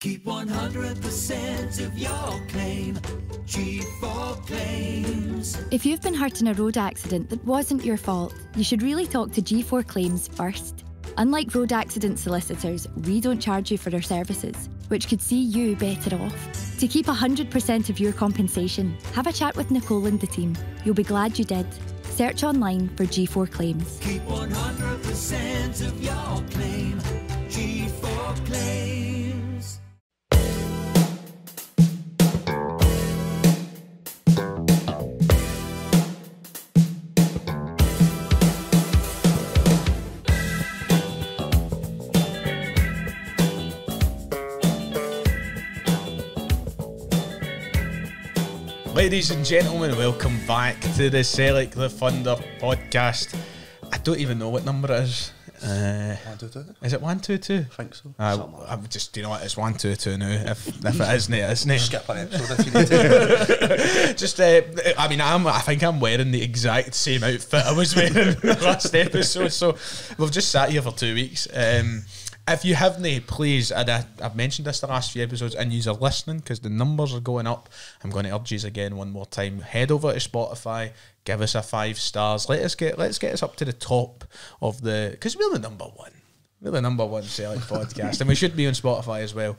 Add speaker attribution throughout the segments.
Speaker 1: Keep 100% of your claim. G4 Claims.
Speaker 2: If you've been hurt in a road accident that wasn't your fault, you should really talk to G4 Claims first. Unlike road accident solicitors, we don't charge you for our services, which could see you better off. To keep 100% of your compensation, have a chat with Nicole and the team. You'll be glad you did. Search online for G4 Claims.
Speaker 1: Keep 100% of your claim. G4 Claims.
Speaker 3: Ladies and gentlemen, welcome back to the Sellik the Thunder podcast. I don't even know what number it is.
Speaker 4: 122.
Speaker 3: Is it 122?
Speaker 4: I think so.
Speaker 3: I'm just, you know what, it's 122 now. If it isn't, it isn't.
Speaker 4: Skip an episode if you need to.
Speaker 3: Just, I think I'm wearing the exact same outfit I was wearing last episode. So we've just sat here for 2 weeks. If you haven't, please, and I've mentioned this the last few episodes, and you are listening because the numbers are going up. I'm going to urge you again one more time. Head over to Spotify, give us a 5 stars. Let's get us up to the top of the, because we're the number one. We're the number one Sellik podcast, and we should be on Spotify as well.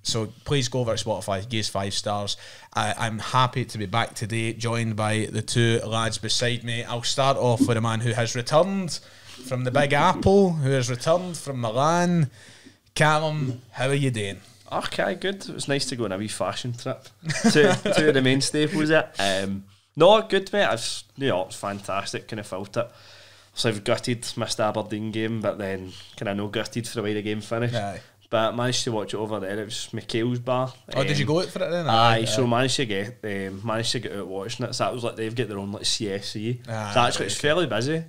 Speaker 3: So please go over to Spotify, give us 5 stars. I'm happy to be back today, joined by the two lads beside me. I'll start off with a man who has returned from the Big Apple, who has returned from Milan. Calum, how are you doing?
Speaker 5: Okay, good. It was nice to go on a wee fashion trip to the main staples. No, good, mate. It was fantastic. Kind of felt it. So I've gutted, missed the Aberdeen game, but then kind of no gutted for the way the game finished. Aye. But managed to watch it over there. It was Michael's bar.
Speaker 3: Oh, did you go out for it then?
Speaker 5: Aye, so managed to get out watching it. So that was like they've got their own like CSC. So actually it's fairly busy.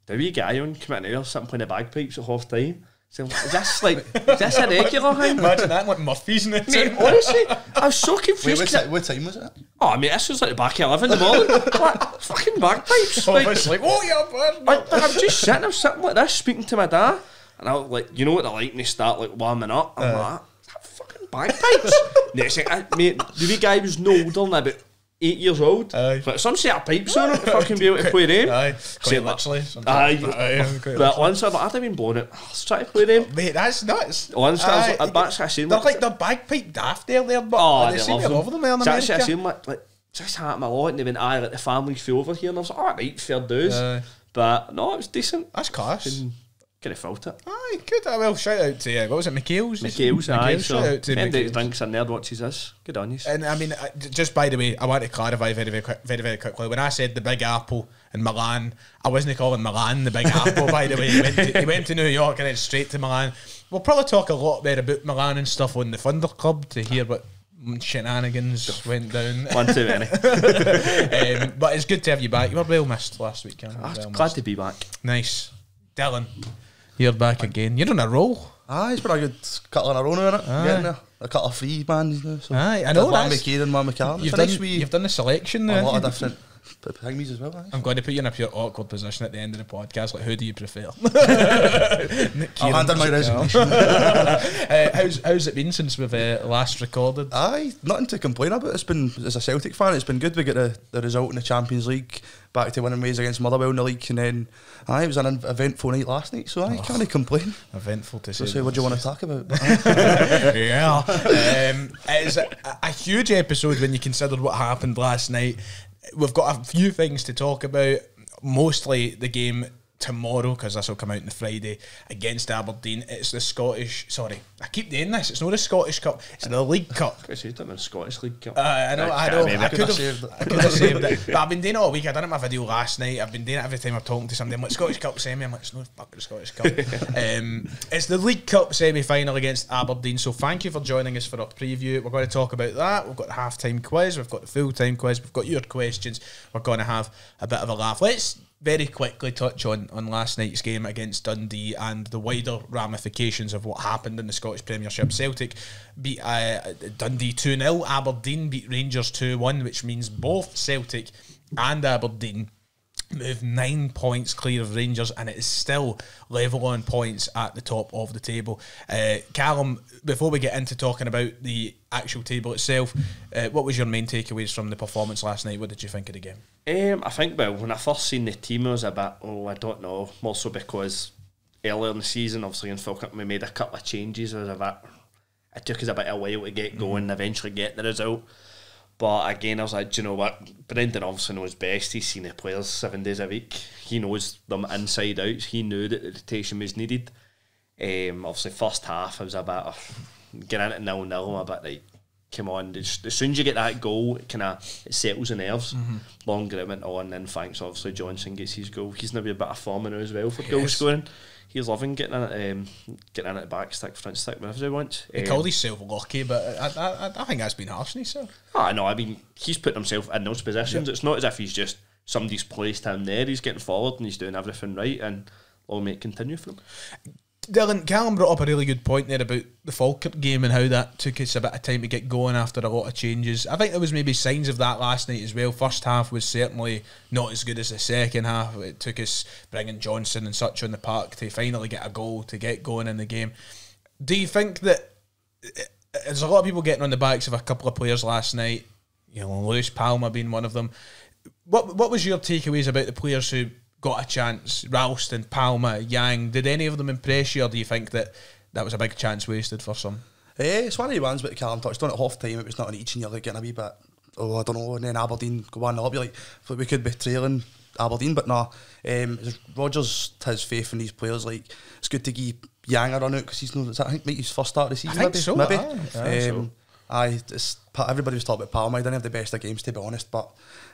Speaker 5: The wee guy on came in there, sitting playing the bagpipes at half time. So is this a regular thing?
Speaker 3: Imagine that, like Murphy's in it.
Speaker 5: Mate, honestly, I was so confused.
Speaker 4: Wait, what time was it?
Speaker 5: Oh, mate, this was like the back of 11 in the morning. What? Fucking bagpipes.
Speaker 3: Like, oh, yeah,
Speaker 5: I'm just sitting like this, speaking to my dad, and I was like, you know what they're like, and they start like warming up. I'm like, that fucking bagpipes. Next thing, mate, the wee guy was no older than about 8 years old, but some set of pipes on him to fucking be able to play them.
Speaker 3: Quite literally.
Speaker 5: But once I'd been blowing it, I was trying to play them.
Speaker 3: Mate, that's nuts.
Speaker 5: Once I was like,
Speaker 3: they're like the bagpipe daft there, but they seem to love them there in America.
Speaker 5: I seen like just happened a lot, and they went, like the family's full over here, and I was like, alright, fair dues. But no, it was decent.
Speaker 3: That's class.
Speaker 5: Kind of felt it.
Speaker 3: Aye, good. Well, shout out to what was it, Michael's?
Speaker 5: Aye.
Speaker 3: Shout out to Michael's.
Speaker 5: Drinks and nerd watches us. Good on you.
Speaker 3: And I mean, just by the way, I want to clarify very quickly. When I said the Big Apple in Milan, I wasn't calling Milan the Big Apple. By the way, he went to New York and then straight to Milan. We'll probably talk a lot more about Milan and stuff on the Thunder Club to hear what shenanigans went down.
Speaker 5: One too many.
Speaker 3: But it's good to have you back. You were well missed last week.
Speaker 5: I'm glad to be back.
Speaker 3: Nice. Dylan, you're back again. You're on a roll.
Speaker 4: Aye, it's been a good couple in a row now, isn't it? Getting there. A couple of free bands now. So
Speaker 3: aye, I know.
Speaker 4: One with Kieran, one with Calum.
Speaker 3: You've done the selection now.
Speaker 4: A lot of different thingies as well. Aye.
Speaker 3: I'm going to put you in a pure awkward position at the end of the podcast. Like, who do you prefer?
Speaker 4: I'll hand in my resignation.
Speaker 3: How's it been since we've last recorded?
Speaker 4: Aye, nothing to complain about. It's been, as a Celtic fan, it's been good. We get the result in the Champions League, back to winning ways against Motherwell in the league, and then it was an eventful night last night, so I can't complain.
Speaker 3: Eventful to say.
Speaker 4: So what do you want to talk about?
Speaker 3: Yeah. It's a huge episode when you consider what happened last night. We've got a few things to talk about, mostly the game tomorrow, because this will come out on the Friday against Aberdeen. It's the Scottish, sorry, I keep doing this, it's not the Scottish Cup, it's the League Cup.
Speaker 5: I said it was Scottish League Cup.
Speaker 3: I know, I could have saved it, but I've been doing it all week. I done it in my video last night. I've been doing it every time I'm talking to somebody. I'm like, Scottish Cup semi, I'm like, it's no fucking Scottish Cup. It's the League Cup semi-final against Aberdeen, so thank you for joining us for our preview. We're going to talk about that. We've got the half-time quiz, we've got the full-time quiz, we've got your questions. We're going to have a bit of a laugh. Let's very quickly touch on last night's game against Dundee and the wider ramifications of what happened in the Scottish Premiership. Celtic beat Dundee 2-0, Aberdeen beat Rangers 2-1, which means both Celtic and Aberdeen moved 9 points clear of Rangers, and it is still level on points at the top of the table. Calum, before we get into talking about the actual table itself, what was your main takeaways from the performance last night? What did you think of the game?
Speaker 5: I think, well, when I first seen the team, I was a bit, I don't know, more so because earlier in the season, obviously in Falkirk, we made a couple of changes. It took us a bit of a while to get going and eventually get the result. But again, I was like, do you know what? Brendan obviously knows best. He's seen the players 7 days a week. He knows them inside out. He knew that the rotation was needed. Obviously, first half, I was a bit getting into 0-0. I'm a bit like, come on. As soon as you get that goal, it settles the nerves. Longer it went on, and thanks, obviously, Johnson gets his goal. He's maybe a bit of form now as well for goal scoring. He's loving getting in at the back stick, front stick, whatever he wants.
Speaker 3: He called himself lucky, but I think that's been harsh on himself.
Speaker 5: No, I mean, he's put himself in those positions. It's not as if he's just somebody's placed him there. He's getting forward and he's doing everything right, and long may it continue for him.
Speaker 3: Dylan, Calum brought up a really good point there about the Falkirk game and how that took us a bit of time to get going after a lot of changes. I think there was maybe signs of that last night as well. First half was certainly not as good as the second half. It took us bringing Johnson and such on the park to finally get a goal to get going in the game. Do you think that there's a lot of people getting on the backs of a couple of players last night, Lewis, Palmer being one of them? What was your takeaways about the players who got a chance? Ralston, Palmer, Yang, did any of them impress you, or do you think that was a big chance wasted for some?
Speaker 4: It's one of the ones that Calum touched on at half time. It was not on each, and you're like getting a wee bit, I don't know, and then Aberdeen go 1-0 up. You're like, we could be trailing Aberdeen, but nah. Rodgers has faith in these players. Like, it's good to give Yang a run out because he's no. I think his first start of the season.
Speaker 3: I think so.
Speaker 4: Maybe. Everybody was talking about Palmer. He didn't have the best of games, to be honest,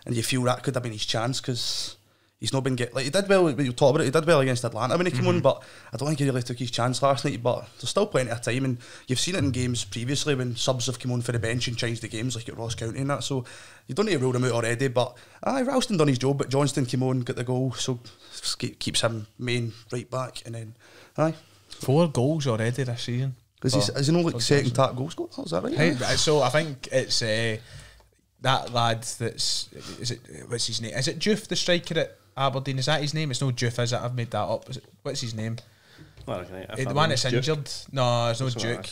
Speaker 4: and you feel that could have been his chance because he's not been he did well. You talk about it. He did well against Atlanta when he came on, but I don't think he really took his chance last night. But there's still plenty of time, and you've seen it in games previously when subs have come on for the bench and changed the games, like at Ross County and that. So you don't need to rule him out already. But Ralston done his job, but Johnston came on, got the goal, so keeps him main right back, and then
Speaker 3: 4 goals already this season.
Speaker 4: Is he not like second top goal scorer? Is that right?
Speaker 3: Hey, so I think it's that lad what's his name? Is it Juff, the striker at Aberdeen? Is that his name? It's no Juff, is it? I've made that up. What's his name? The one that's injured. No, it's no Duke.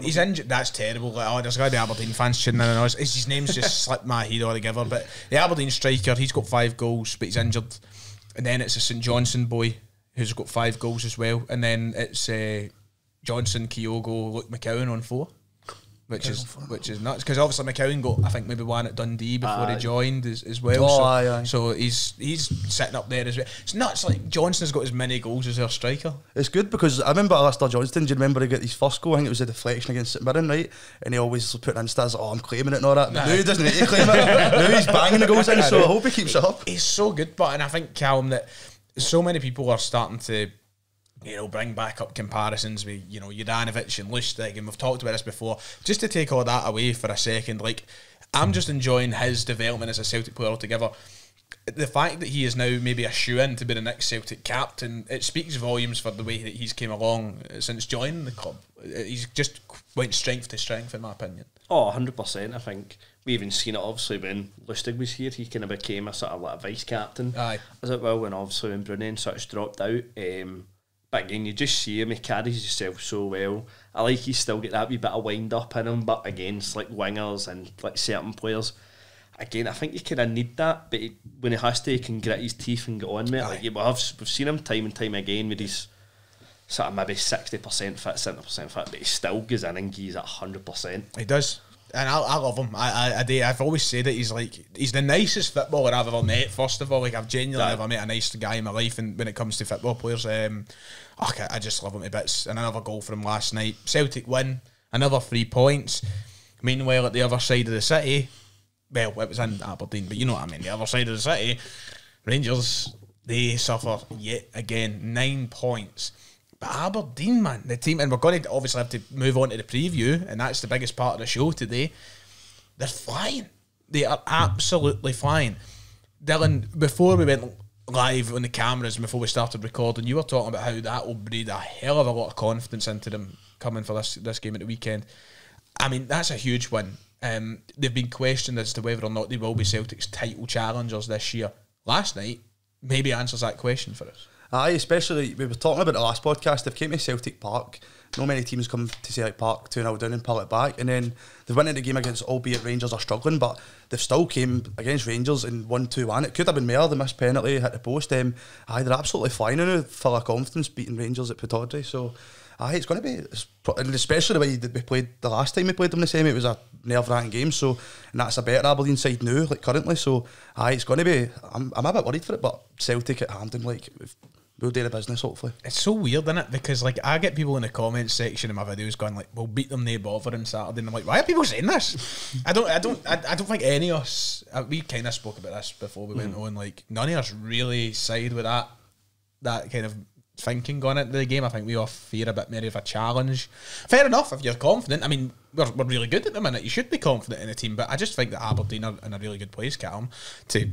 Speaker 3: He's injured. That's terrible. Like, there's going to be Aberdeen fans tuning in on us. His name's just slipped my head altogether. But the Aberdeen striker, he's got 5 goals, but he's injured. And then it's a St Johnson boy who's got 5 goals as well. And then it's Johnson, Kyogo, Luke McCowan on 4. Which is nuts, because obviously McCowan got, I think, maybe 1 at Dundee before he joined as well. So he's sitting up there as well. It's nuts. Like, Johnson's got as many goals as their striker.
Speaker 4: It's good because I remember Alistair Johnston. Do you remember he got his first goal? I think it was a deflection against St Mirren, right? And he always put in stats, I'm claiming it and all that. But now he doesn't need to claim it. Now he's banging the goals in. So I hope he keeps it up.
Speaker 3: He's so good, and I think, Calum, that so many people are starting to bring back up comparisons with, Juranovic and Lustig, and we've talked about this before. Just to take all that away for a second, like, I'm just enjoying his development as a Celtic player altogether. The fact that he is now maybe a shoe-in to be the next Celtic captain, it speaks volumes for the way that he's came along since joining the club. He's just went strength to strength, in my opinion.
Speaker 5: 100%. I think we even seen it, obviously, when Lustig was here. He kind of became a sort of like a vice-captain.
Speaker 3: Aye.
Speaker 5: As it will, when obviously when Brunnen sort of dropped out. But again, you just see him, he carries himself so well. I like he's still got that wee bit of wind up in him, but against like wingers and like certain players, again, I think you kind of need that. But when he has to, he can grit his teeth and get on with it. Like, we've seen him time and time again with his sort of maybe 60% fit, 70% fit, but he still goes in and gives it 100%.
Speaker 3: He does. And I love him. I've always said that he's the nicest footballer I've ever met. First of all, like, I've genuinely never met a nice guy in my life. And when it comes to football players, I just love him to bits. And another goal for him last night. Celtic win, another 3 points. Meanwhile, at the other side of the city, well, it was in Aberdeen, but you know what I mean. The other side of the city, Rangers, they suffer yet again 9 points. But Aberdeen, man, the team, and we're going to obviously have to move on to the preview, and that's the biggest part of the show today. They're flying. They are absolutely flying. Dylan, before we went live on the cameras and before we started recording, you were talking about how that will breed a hell of a lot of confidence into them coming for this game at the weekend. I mean, that's a huge win. They've been questioned as to whether or not they will be Celtic's title challengers this year. Last night, maybe answers that question for us.
Speaker 4: Aye, especially, we were talking about the last podcast, they've came to Celtic Park, no many teams come to Celtic Park 2-0 down and pull it back, and then they've won the game against, albeit Rangers are struggling, but they've still came against Rangers and won 2-1. It could have been more, they missed penalty, hit the post. Aye, they're absolutely flying now, full of confidence, beating Rangers at Pittodrie, so aye, it's going to be, and especially the way that we played the last time we played them the same, it was a nerve-wracking game, so, and that's a better Aberdeen side now, like currently, so aye, it's going to be, I'm a bit worried for it, but Celtic at Hampden, like, we'll do the business, hopefully.
Speaker 3: It's so weird, isn't it? Because like I get people in the comments section of my videos going like, "We'll beat them, no bother on Saturday," and I'm like, "Why are people saying this?" I don't think any of us. We kind of spoke about this before we went on. Like none of us really side with that kind of thinking going into the game. I think we all fear a bit more of a challenge. Fair enough if you're confident. I mean, we're really good at the minute. You should be confident in the team, but I just think that Aberdeen are in a really good place, Calum, to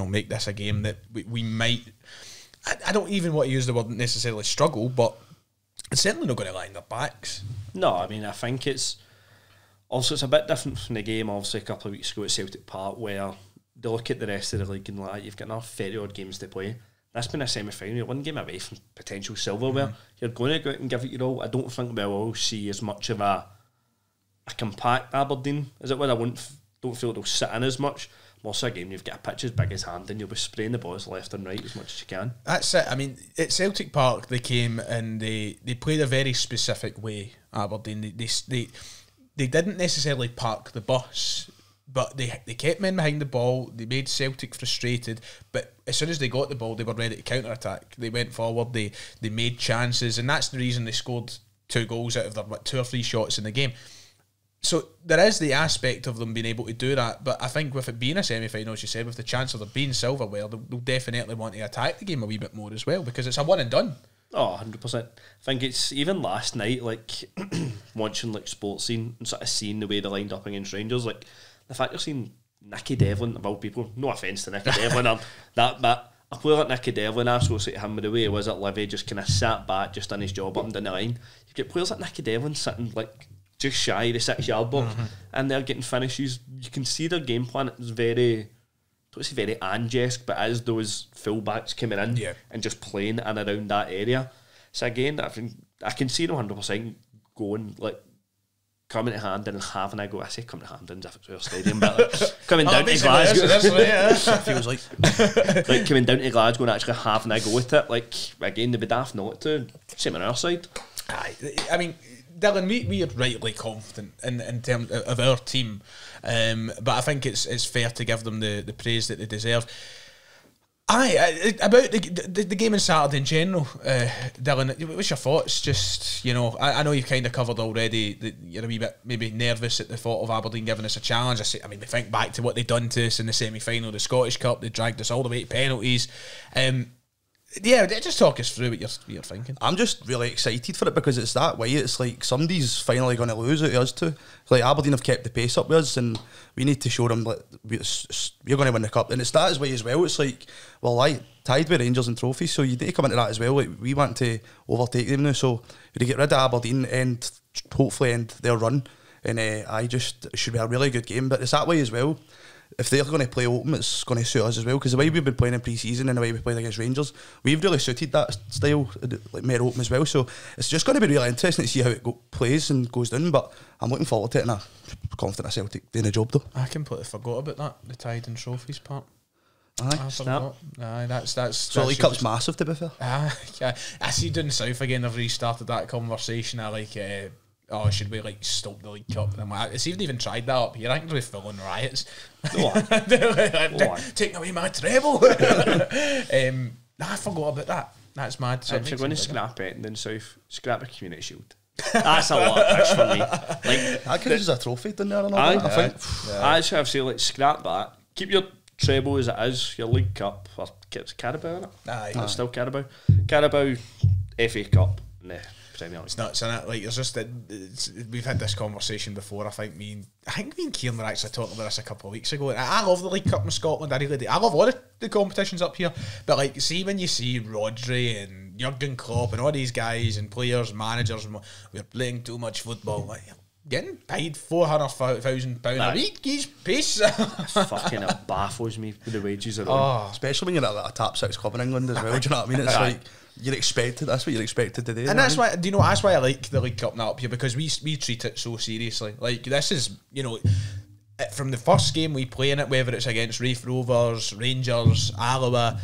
Speaker 3: make this a game that we might. I don't even want to use the word necessarily struggle, but it's certainly not going to lie in their backs.
Speaker 5: No, I mean, I think it's a bit different from the game, obviously, a couple of weeks ago at Celtic Park, where they look at the rest of the league and like, you've got another 30 odd games to play. That's been a semi-final. You're one game away from potential silverware. You're going to go out and give it your all. I don't think we'll all see as much of a compact Aberdeen as it would. Don't feel they'll sit in as much. Also a game you've got a pitch as big as Hampden, you'll be spraying the balls left and right as much as you can.
Speaker 3: That's it. I mean, at Celtic Park they came and they played a very specific way, Aberdeen. They didn't necessarily park the bus, but they kept men behind the ball. They made Celtic frustrated, but as soon as they got the ball they were ready to counter-attack. They went forward, they made chances, and that's the reason they scored 2 goals out of their 2 or 3 shots in the game. So there is the aspect of them being able to do that, but I think with it being a semi-final, as you said, with the chance of there being silverware, they'll definitely want to attack the game a wee bit more as well, because it's a one and done.
Speaker 5: Oh, 100%. I think it's even last night, like watching like sports scene and sort of seeing the way they lined up against Rangers, like the fact you're seeing Nicky Devlin, of all people, no offence to Nicky Devlin, or that, but a player like Nicky Devlin, I associate him with the way he was at Livy, just kind of sat back, just done his job up and down the line. You get players like Nicky Devlin sitting like just shy of the 6-yard box, and they're getting finishes. You can see their game plan. It's very, I don't say very Ange-esque, but as those fullbacks coming in and just playing in around that area. So again, I can see them 100% going, like, coming to Hampden and having a go. I say coming to Hampden as if it's our stadium, but like, coming down to Glasgow.
Speaker 4: It feels like.
Speaker 5: Like coming down to Glasgow and actually having a go with it. Like, again, they'd be daft not to. Same on our side.
Speaker 3: Aye, I mean, Dylan, we are rightly confident in terms of our team, but I think it's fair to give them the praise that they deserve. Aye, about the game on Saturday in general, Dylan, what's your thoughts? Just, I know you've kind of covered already that you're a wee bit maybe nervous at the thought of Aberdeen giving us a challenge. I mean, we think back to what they've done to us in the semi-final, the Scottish Cup, they dragged us all the way to penalties. Yeah, just talk us through what you're thinking.
Speaker 4: I'm just really excited for it because it's that way. It's like somebody's finally going to lose out of us too. Like Aberdeen have kept the pace up with us, and we need to show them that we're going to win the cup. And it's that way as well. It's like, well, tied with Rangers and trophies, so you need to come into that as well. Like, we want to overtake them now, so we get rid of Aberdeen and hopefully end their run. And it should be a really good game. But it's that way as well. If they're going to play open, it's going to suit us as well, because the way we've been playing in pre-season and the way we played against Rangers, we've really suited that style, like more open as well. So it's just going to be really interesting to see how it plays and goes down. But I'm looking forward to it, and I'm confident Celtic doing the job though.
Speaker 3: I completely forgot about that, the Tide and Trophies part.
Speaker 4: Aye,
Speaker 3: Aye, that's
Speaker 4: so League Cup's massive, to be fair.
Speaker 3: Yeah, I see down south again. They've restarted that conversation. I like. Should we stop the League Cup? And I'm like, it's even tried that up here. I think there'll be full on riots. Taking away my treble. I forgot about that. That's mad. So
Speaker 5: if you're going to scrap it down south, scrap a Community Shield. That's a lot of push for me. Like,
Speaker 4: that counts as a trophy down there, I think.
Speaker 5: I actually have to say, like, scrap that. Keep your treble as it is, your League Cup, or it's Carabao in it. It's still Carabao. Carabao, FA Cup, nah.
Speaker 3: It's nuts, isn't it? Like, it's just that we've had this conversation before. I think me and Kieran were actually talking about this a couple of weeks ago. And I love the League Cup in Scotland. I really do. I love all the competitions up here. But like, see when you see Rodri and Jurgen Klopp and all these guys and players, managers, and we're playing too much football. Like, getting paid £400,000 a week. He's pace.
Speaker 5: Fucking it baffles me with the wages are on.
Speaker 4: Especially when you're at a top 6 club in England as well. Do you know what I mean? It's like you're expected. That's what you're expected to do.
Speaker 3: And that's why, that's why I like the League Cup now up here, because we treat it so seriously. Like, this is, from the first game we play in it, whether it's against Raith Rovers, Rangers, Alloa,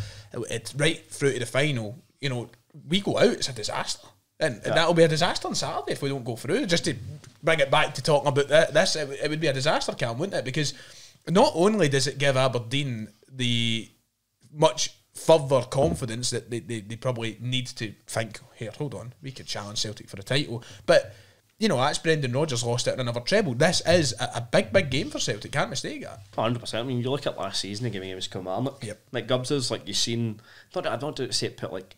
Speaker 3: it's right through to the final. We go out, it's a disaster. And that'll be a disaster on Saturday if we don't go through. Just to bring it back to talking about this, it would be a disaster, Calum, wouldn't it? Because not only does it give Aberdeen the much further confidence that they probably need to think, here, hold on, we could challenge Celtic for a title. But, that's Brendan Rodgers lost it in another treble. This is a big, big game for Celtic, can't mistake that.
Speaker 5: 100%. I mean, you look at last season, the game against Kilmarnock. Yep. Like, Gubbs, like, you've seen, I don't say it put, like,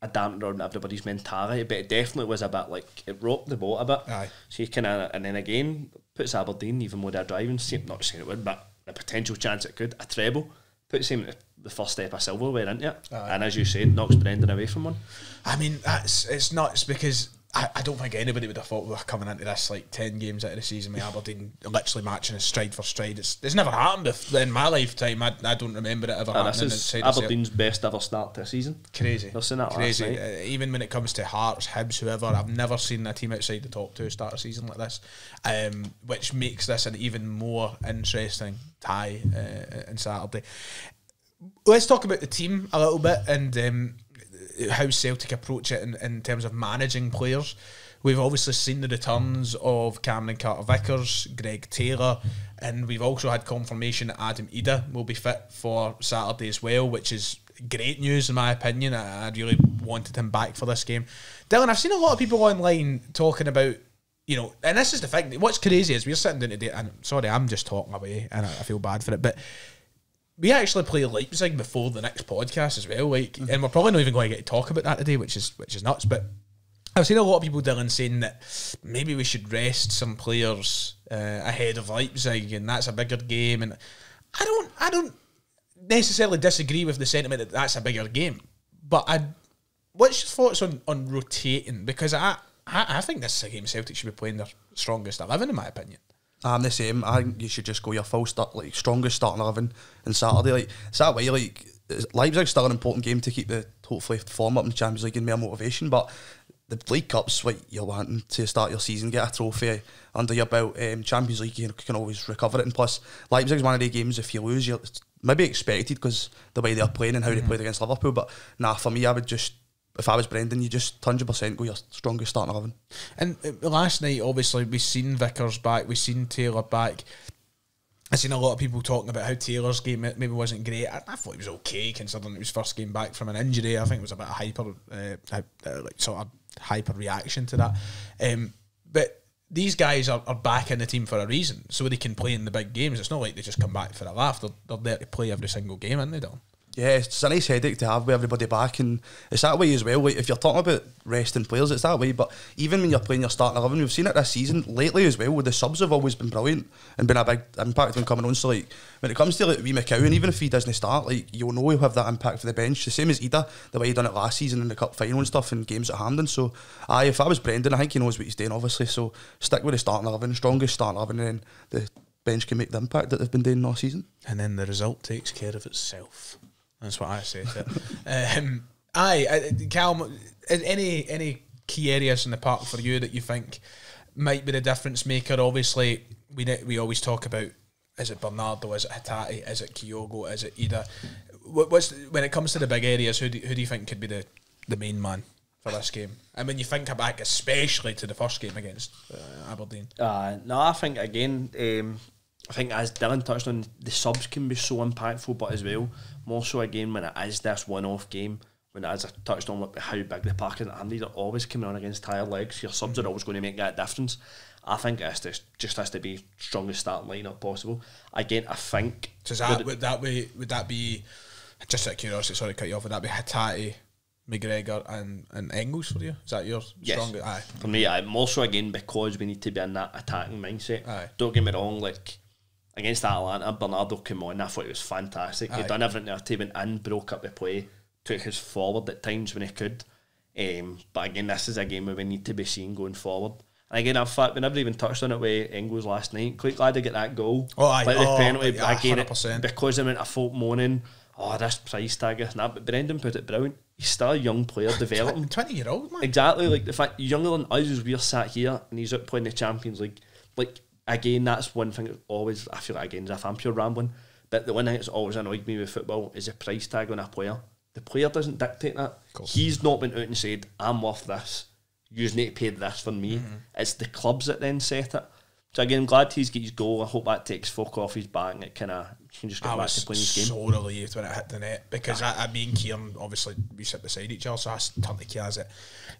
Speaker 5: a dampener on everybody's mentality, but it definitely was a bit like, it rocked the boat a bit.
Speaker 3: Aye.
Speaker 5: So you kind of, and then again, puts Aberdeen, even though they're driving, not saying it would, but a potential chance it could, a treble, puts him at the first step of silverware, isn't it? And as you said, knocks Brendan away from one. I mean,
Speaker 3: it's nuts, because I don't think anybody would have thought we were coming into this like 10 games out of the season with Aberdeen literally matching us stride for stride. It's never happened in my lifetime. I don't remember it ever happening.
Speaker 5: This is Aberdeen's best ever start to a season.
Speaker 3: Crazy.
Speaker 5: I've seen that
Speaker 3: crazy.
Speaker 5: last night.
Speaker 3: Even when it comes to Hearts, Hibs, whoever, I've never seen a team outside the top 2 start a season like this, which makes this an even more interesting tie on Saturday. Let's talk about the team a little bit and how Celtic approach it in terms of managing players. We've obviously seen the returns of Cameron Carter-Vickers, Greg Taylor, and we've also had confirmation that Adam Ida will be fit for Saturday as well, which is great news in my opinion. I really wanted him back for this game. Dylan, I've seen a lot of people online talking about, and this is the thing, what's crazy is we're sitting down today, and sorry, I'm just talking away, and I feel bad for it, but we actually play Leipzig before the next podcast as well, and we're probably not even going to get to talk about that today, which is nuts. But I've seen a lot of people, Dylan, saying that maybe we should rest some players ahead of Leipzig, and that's a bigger game. And I don't necessarily disagree with the sentiment that that's a bigger game. But what's your thoughts on rotating? Because I think this is a game Celtic should be playing their strongest 11, in my opinion.
Speaker 4: I'm the same. I think you should just go your full start, like strongest starting 11 on Saturday. Like, it's that way. Like, Leipzig's still an important game to keep the hopefully form up in the Champions League and more motivation. But the League Cup's what you're wanting to start your season, get a trophy under your belt. Champions League, you can always recover it. And plus, Leipzig's one of the games, if you lose, you're maybe expected because the way they're playing and how they played against Liverpool. But nah, for me, I would just, if I was Brendan, you just 100% go your strongest starting 11.
Speaker 3: And last night, obviously, we've seen Vickers back, we've seen Taylor back. I've seen a lot of people talking about how Taylor's game maybe wasn't great. I thought he was okay, considering it was first game back from an injury. I think it was a bit of hyper reaction to that. But these guys are back in the team for a reason, so they can play in the big games. It's not like they just come back for a laugh. They're there to play every single game, aren't they, Dylan?
Speaker 4: Yeah, it's a nice headache to have with everybody back, and it's that way as well. Like, if you're talking about resting players, it's that way. But even when you're playing your starting 11, we've seen it this season lately as well. With the subs have always been brilliant and been a big impact when coming on. So like when it comes to like Wee McCowan, even if he doesn't start, like you'll know he'll have that impact for the bench. The same as Ida, the way he done it last season in the cup final and stuff, and games at Hampden. So if I was Brendan, I think he knows what he's doing. Obviously, so stick with the starting 11, strongest starting 11, and then the bench can make the impact that they've been doing all season.
Speaker 3: And then the result takes care of itself. That's what I say to it. Calum, any key areas in the park for you that you think might be the difference maker? Obviously, we always talk about, is it Bernardo, is it Hatate, is it Kyogo, is it Ida? When it comes to the big areas, who do you think could be the main man for this game? And when you think back, especially to the first game against Aberdeen.
Speaker 5: No, I think again, I think as Dylan touched on, the subs can be so impactful, but as well, more so again when it is this one-off game, when as I touched on like how big the Parkhead and Andy are always coming on against tired legs, your subs are always going to make that difference. I think it just has to be strongest starting lineup possible. Again, I think. So would that be just out of curiosity? Sorry to cut you off. Would that be Hatate, McGregor and Engels for you? Is that your strongest? Aye. For me, more so again because we need to be in that attacking mindset. Aye. Don't get me wrong, like against Atalanta, Bernardo came on. I thought he was fantastic. He'd done everything there. He went in, broke up the play, took us forward at times when he could. But again, this is a game where we need to be seen going forward. And again, in fact, we never even touched on it with Engels last night. Quite glad to get that goal.
Speaker 3: Oh, aye.
Speaker 5: Like the penalty,
Speaker 3: Yeah,
Speaker 5: again,
Speaker 3: 100%.
Speaker 5: because I meant a folk moaning, this price tag is that. But Brendan put it brilliant. He's still a young player developing.
Speaker 3: 20-year-old, man.
Speaker 5: Exactly, like the fact younger than us as we're sat here and he's out playing the Champions League. Like, again, that's one thing that always, I feel like, again, as if I'm pure rambling, but the one thing that's always annoyed me with football is the price tag on a player. The player doesn't dictate that. He's not been out and said, I'm worth this. You need to pay this for me. It's the clubs that then set it. So again, I'm glad he's got his goal. I hope that takes folk off his back and it can just get back to playing his game.
Speaker 3: I was so relieved when it hit the net because I mean, Kieran, obviously we sit beside each other, so I turned to Kieran and said,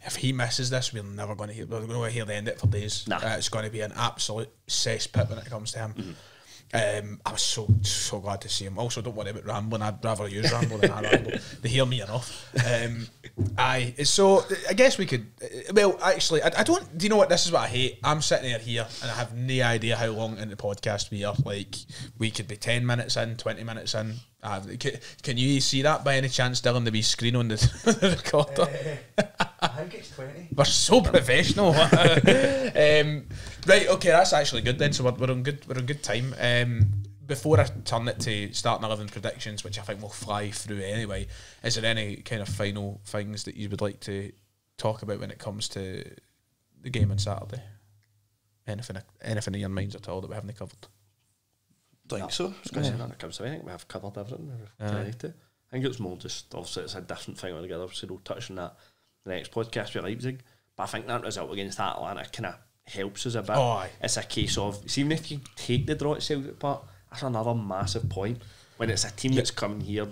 Speaker 3: if he misses this, we're never going to hear the end of it for days. It's going to be an absolute cesspit when it comes to him. I was so glad to see him. Also, don't worry about rambling. I'd rather use ramble than I ramble. They hear me enough. So I guess we could. Well, actually, I don't. Do you know what? This is what I hate. I'm sitting here and I have no idea how long into the podcast we are. Like, we could be 10 minutes in, 20 minutes in. Can you see that by any chance, Dylan? The wee screen on the recorder.
Speaker 4: I think it's 20.
Speaker 3: We're so professional. Right, okay, that's actually good then. So we're on good time. Before I turn it to starting 11 predictions, which I think we'll fly through anyway, is there any kind of final things that you would like to talk about when it comes to the game on Saturday? Anything in your minds at all that we haven't covered?
Speaker 4: Don't think so.
Speaker 5: I was going to say, when it comes to it, I think we have covered everything. I think it's more just, obviously, it's a different thing altogether, so we'll touch on that the next podcast with Leipzig. But I think that result against Atlanta kind of helps us a bit. It's a case of, see, even if you take the draw at Celtic Park, that's another massive point. When it's a team that's coming here,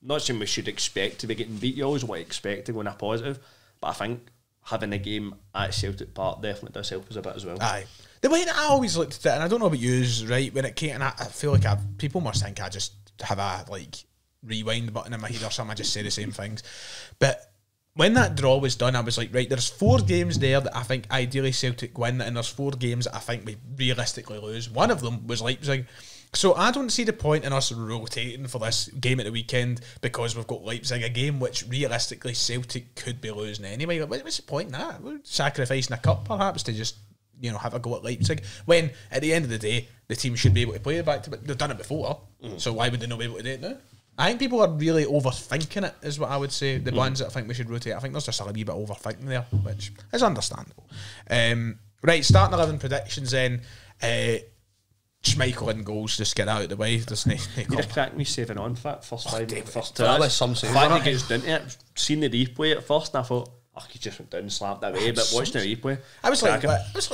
Speaker 5: not saying we should expect to be getting beat, you always want to expect to go in a positive, but I think having a game at Celtic Park definitely does help us a bit as well.
Speaker 3: Aye. The way that I always looked at it, and I don't know about you, right, when it came, and I feel like people must think I just have a rewind button in my head or something, I just say the same things. But when that draw was done, I was like, right, there's 4 games there that I think ideally Celtic win, and there's 4 games that I think we realistically lose. One of them was Leipzig. So I don't see the point in us rotating for this game at the weekend because we've got Leipzig, a game which realistically Celtic could be losing anyway. What's the point in that? We're sacrificing a cup perhaps to just, have a go at Leipzig, when at the end of the day the team should be able to play it back to, but they've done it before, so why would they not be able to do it now? I think people are really overthinking it, is what I would say. The ones that I think we should rotate, I think there's just a wee bit of overthinking there, which is understandable. Right, starting 11 predictions then. Schmeichel in goals, just get out of the way. There's no
Speaker 5: You'd have cracked me 7 on for that first 5 minutes. First two.
Speaker 4: That's some say.
Speaker 5: Fact he gets down to it, seen the replay at first, and I thought, he just went down and slapped that away. But watching the replay,
Speaker 3: I was like in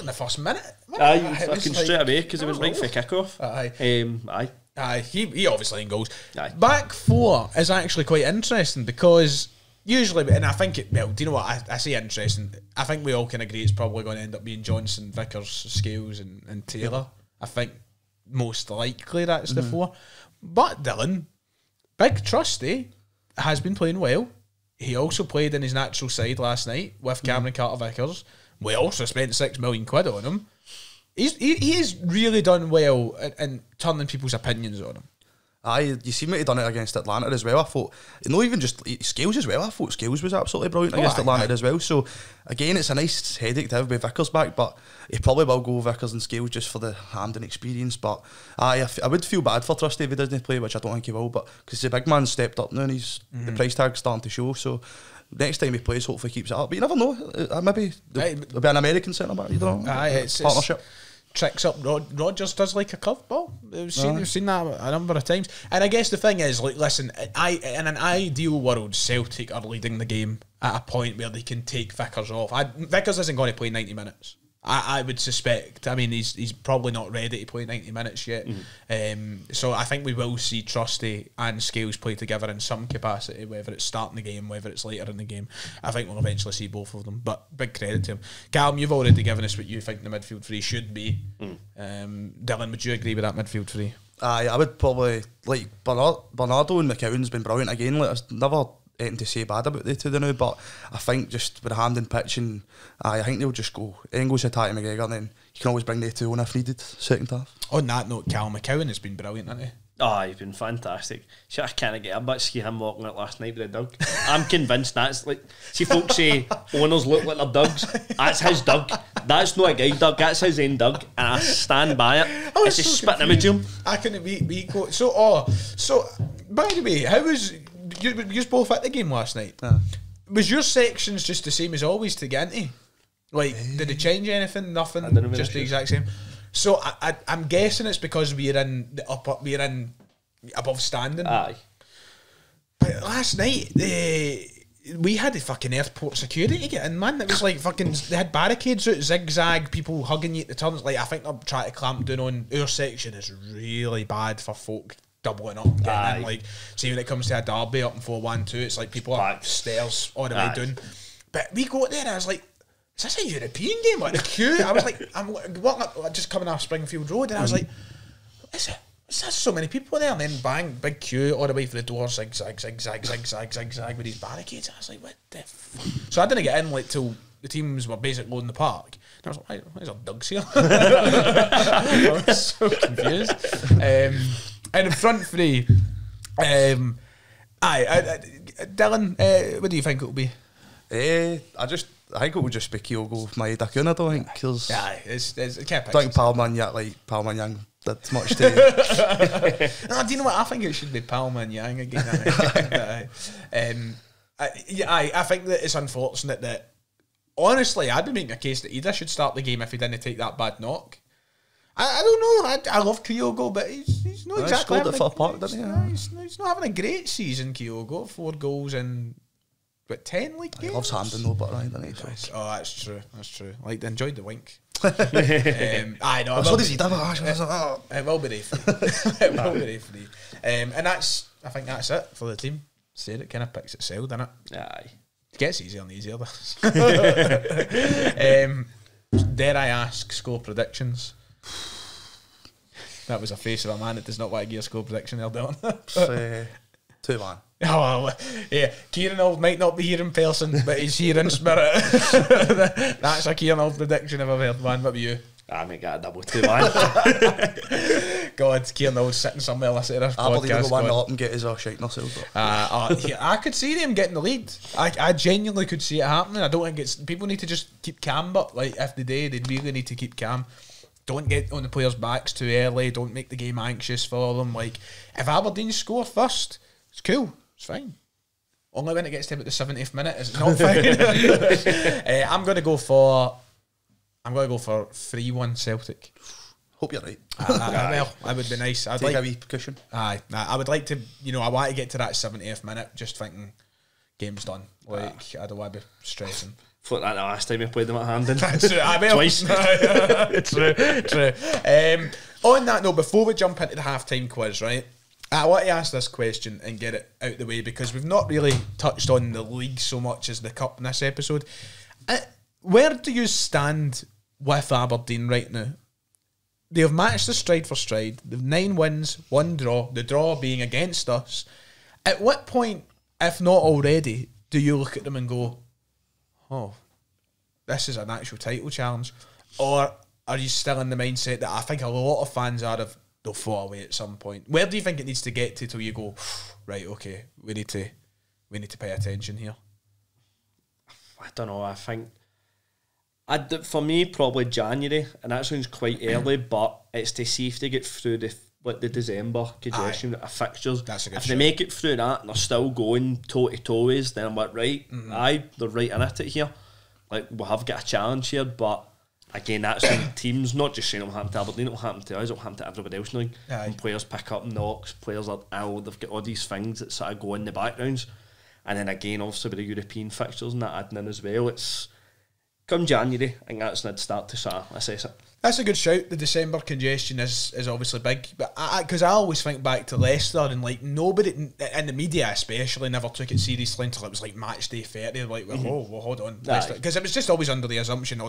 Speaker 3: the first minute.
Speaker 5: Aye, fucking straight away because it was right for kick-off.
Speaker 3: Aye, he obviously in goals.
Speaker 5: Aye.
Speaker 3: Back 4 is actually quite interesting because usually, and I think do you know what I say interesting? I think we all can agree it's probably going to end up being Johnson, Vickers, Scales, and Taylor. I think most likely that's the 4. But Dylan, big trust, has been playing well. He also played in his natural side last night with Cameron Carter-Vickers. We also spent £6 million on him. He has really done well in turning people's opinions on him.
Speaker 4: Aye, you see what he done it against Atlanta as well. I thought, not even just Scales as well. I thought Scales was absolutely brilliant against Atlanta as well. So again, it's a nice headache to have with Vickers back, but he probably will go Vickers and Scales just for the Hampden experience. But I would feel bad for Trusty if he doesn't play, which I don't think he will. But because the big man stepped up now and the price tag's starting to show. So next time he plays, hopefully he keeps it up. But you never know. Maybe there'll be an American centre back. You don't know.
Speaker 3: It's partnership. Tricks up. Rodgers does like a curveball. We've seen that a number of times. And I guess the thing is, listen, in an ideal world, Celtic are leading the game at a point where they can take Vickers off. Vickers isn't going to play 90 minutes. I would suspect. I mean, he's probably not ready to play 90 minutes yet. So I think we will see Trusty and Scales play together in some capacity, whether it's starting the game, whether it's later in the game. I think we'll eventually see both of them. But big credit to him. Calum, you've already given us what you think the midfield 3 should be. Dylan, would you agree with that midfield 3?
Speaker 4: Aye, I would probably, Bernardo and McCowan's been brilliant again. There's never anything to say bad about the two now, but I think just with the Hampden pitch, and I think they'll just go Engels attack McGregor, and then you can always bring the 2 on if needed second half.
Speaker 3: On that note, Calum McCowan has been brilliant, hasn't he?
Speaker 5: Oh, he's been fantastic. Shit, I can't get a bit ski him walking out last night with a dog. I'm convinced that's like, see, folks say owners look like their dogs. That's his dog. That's not a guide dog. That's his own dog, and I stand by it. It's just spitting image of him.
Speaker 3: I couldn't be so. By the way, how was you both at the game last night? Was your sections just the same as always to get into? Like, did it change anything? Nothing. Just the exact same. So I'm guessing it's because we're in the upper, we're in above standing.
Speaker 5: Aye.
Speaker 3: But last night we had the fucking airport security to get in, man. It was like fucking, they had barricades out, zigzag, people hugging you at the turns. Like, I think they're trying to clamp down on our section. Is really bad for folk doubling up, getting in. Like, see, when it comes to a derby up in 4-1-2, it's like people are upstairs all the way down. But we got there and I was like, is this a European game? Like the queue? I was like, I'm walking up, just coming off Springfield Road, and I was like, is there so many people there? And then bang, big queue all the way for the door, zigzag with these barricades. I was like, what the fuck? So I didn't get in like till the teams were basically loading the park. And I was like, why is there dogs here? I was so confused. And in front three, Dylan, what do you think it'll be?
Speaker 4: I think it would just be Kyogo with my Dakun. I don't think because
Speaker 3: it's can't
Speaker 4: I don't think Palman Yang did much to.
Speaker 3: No, do you know what? I think it should be Palman Yang again. I think that it's unfortunate that, honestly, I'd be making a case that Ida should start the game if he didn't take that bad knock. I don't know. I love Kyogo, but he's not exactly.
Speaker 4: He scored it for Park, didn't he?
Speaker 3: He's not having a great season. Kyogo, 4 goals in. But 10 league games?
Speaker 4: He loves Hampden though, but right, doesn't he?
Speaker 3: Oh, that's true. Like, enjoyed the wink.
Speaker 4: I know. So does he?
Speaker 3: It will be referee. And I think that's it for the team. Said it kind of picks itself, doesn't it?
Speaker 5: Aye.
Speaker 3: It gets easier and easier. Dare I ask score predictions? That was a face of a man that does not want to give a score prediction there, Dylan.
Speaker 4: 2-1.
Speaker 3: Oh, well, yeah. Kieran Auld might not be here in person, but he's here in spirit. That's a Kieran Auld prediction if I've heard one. What about you?
Speaker 5: I make that a double 2-1.
Speaker 3: God, Kieran Auld sitting somewhere listening to this podcast.
Speaker 4: Aberdeen will go 1-0 and get his shite ourselves.
Speaker 3: I could see them getting the lead. I genuinely could see it happening. I don't think it's... People need to just keep calm, but like, if they do, they really need to keep calm. Don't get on the players' backs too early. Don't make the game anxious for them. Like, if Aberdeen score first, it's cool. It's fine. Only when it gets to about the 70th minute is it not fine. I'm going to go for 3-1 Celtic.
Speaker 4: Hope you're right.
Speaker 3: Well, that would be nice. I'd
Speaker 4: Take
Speaker 3: like
Speaker 4: a wee cushion.
Speaker 3: I would like to. I want to get to that 70th minute, just thinking game's done. Like, I don't want to be stressing.
Speaker 5: Thought that the last time we played them at Hampden.
Speaker 3: Twice. True. On that note, before we jump into the halftime quiz, right? I want to ask this question and get it out the way because we've not really touched on the league so much as the cup in this episode. Where do you stand with Aberdeen right now? They have matched the stride for stride. They've 9 wins, 1 draw, the draw being against us. At what point, if not already, do you look at them and go, oh, this is an actual title challenge? Or are you still in the mindset that I think a lot of fans are of, they'll fall away at some point? Where do you think it needs to get to till you go, right, okay, we need to pay attention here?
Speaker 5: I don't know. I think for me probably January, and that sounds quite early, but it's to see if they get through the December congestion of fixtures.
Speaker 3: That's a good
Speaker 5: if they make it through that and they're still going toe to toe with, then I'm like, right, they're right in it here. Like, we have got a challenge here, but again, that's when teams, not just saying it'll happen to Aberdeen, it'll happen to us, it'll happen to everybody else in the league. And players pick up knocks, players are ill, they've got all these things that sort of go in the backgrounds. And then again, obviously with the European fixtures and that adding in as well, it's come January, I think that's when I'd start to sort of assess it. That's a good shout. The December congestion is obviously big, but because I always think back to Leicester and like nobody in the media especially never took it seriously until it was like match day 30. Like, well, hold on, because it was just always under the assumption,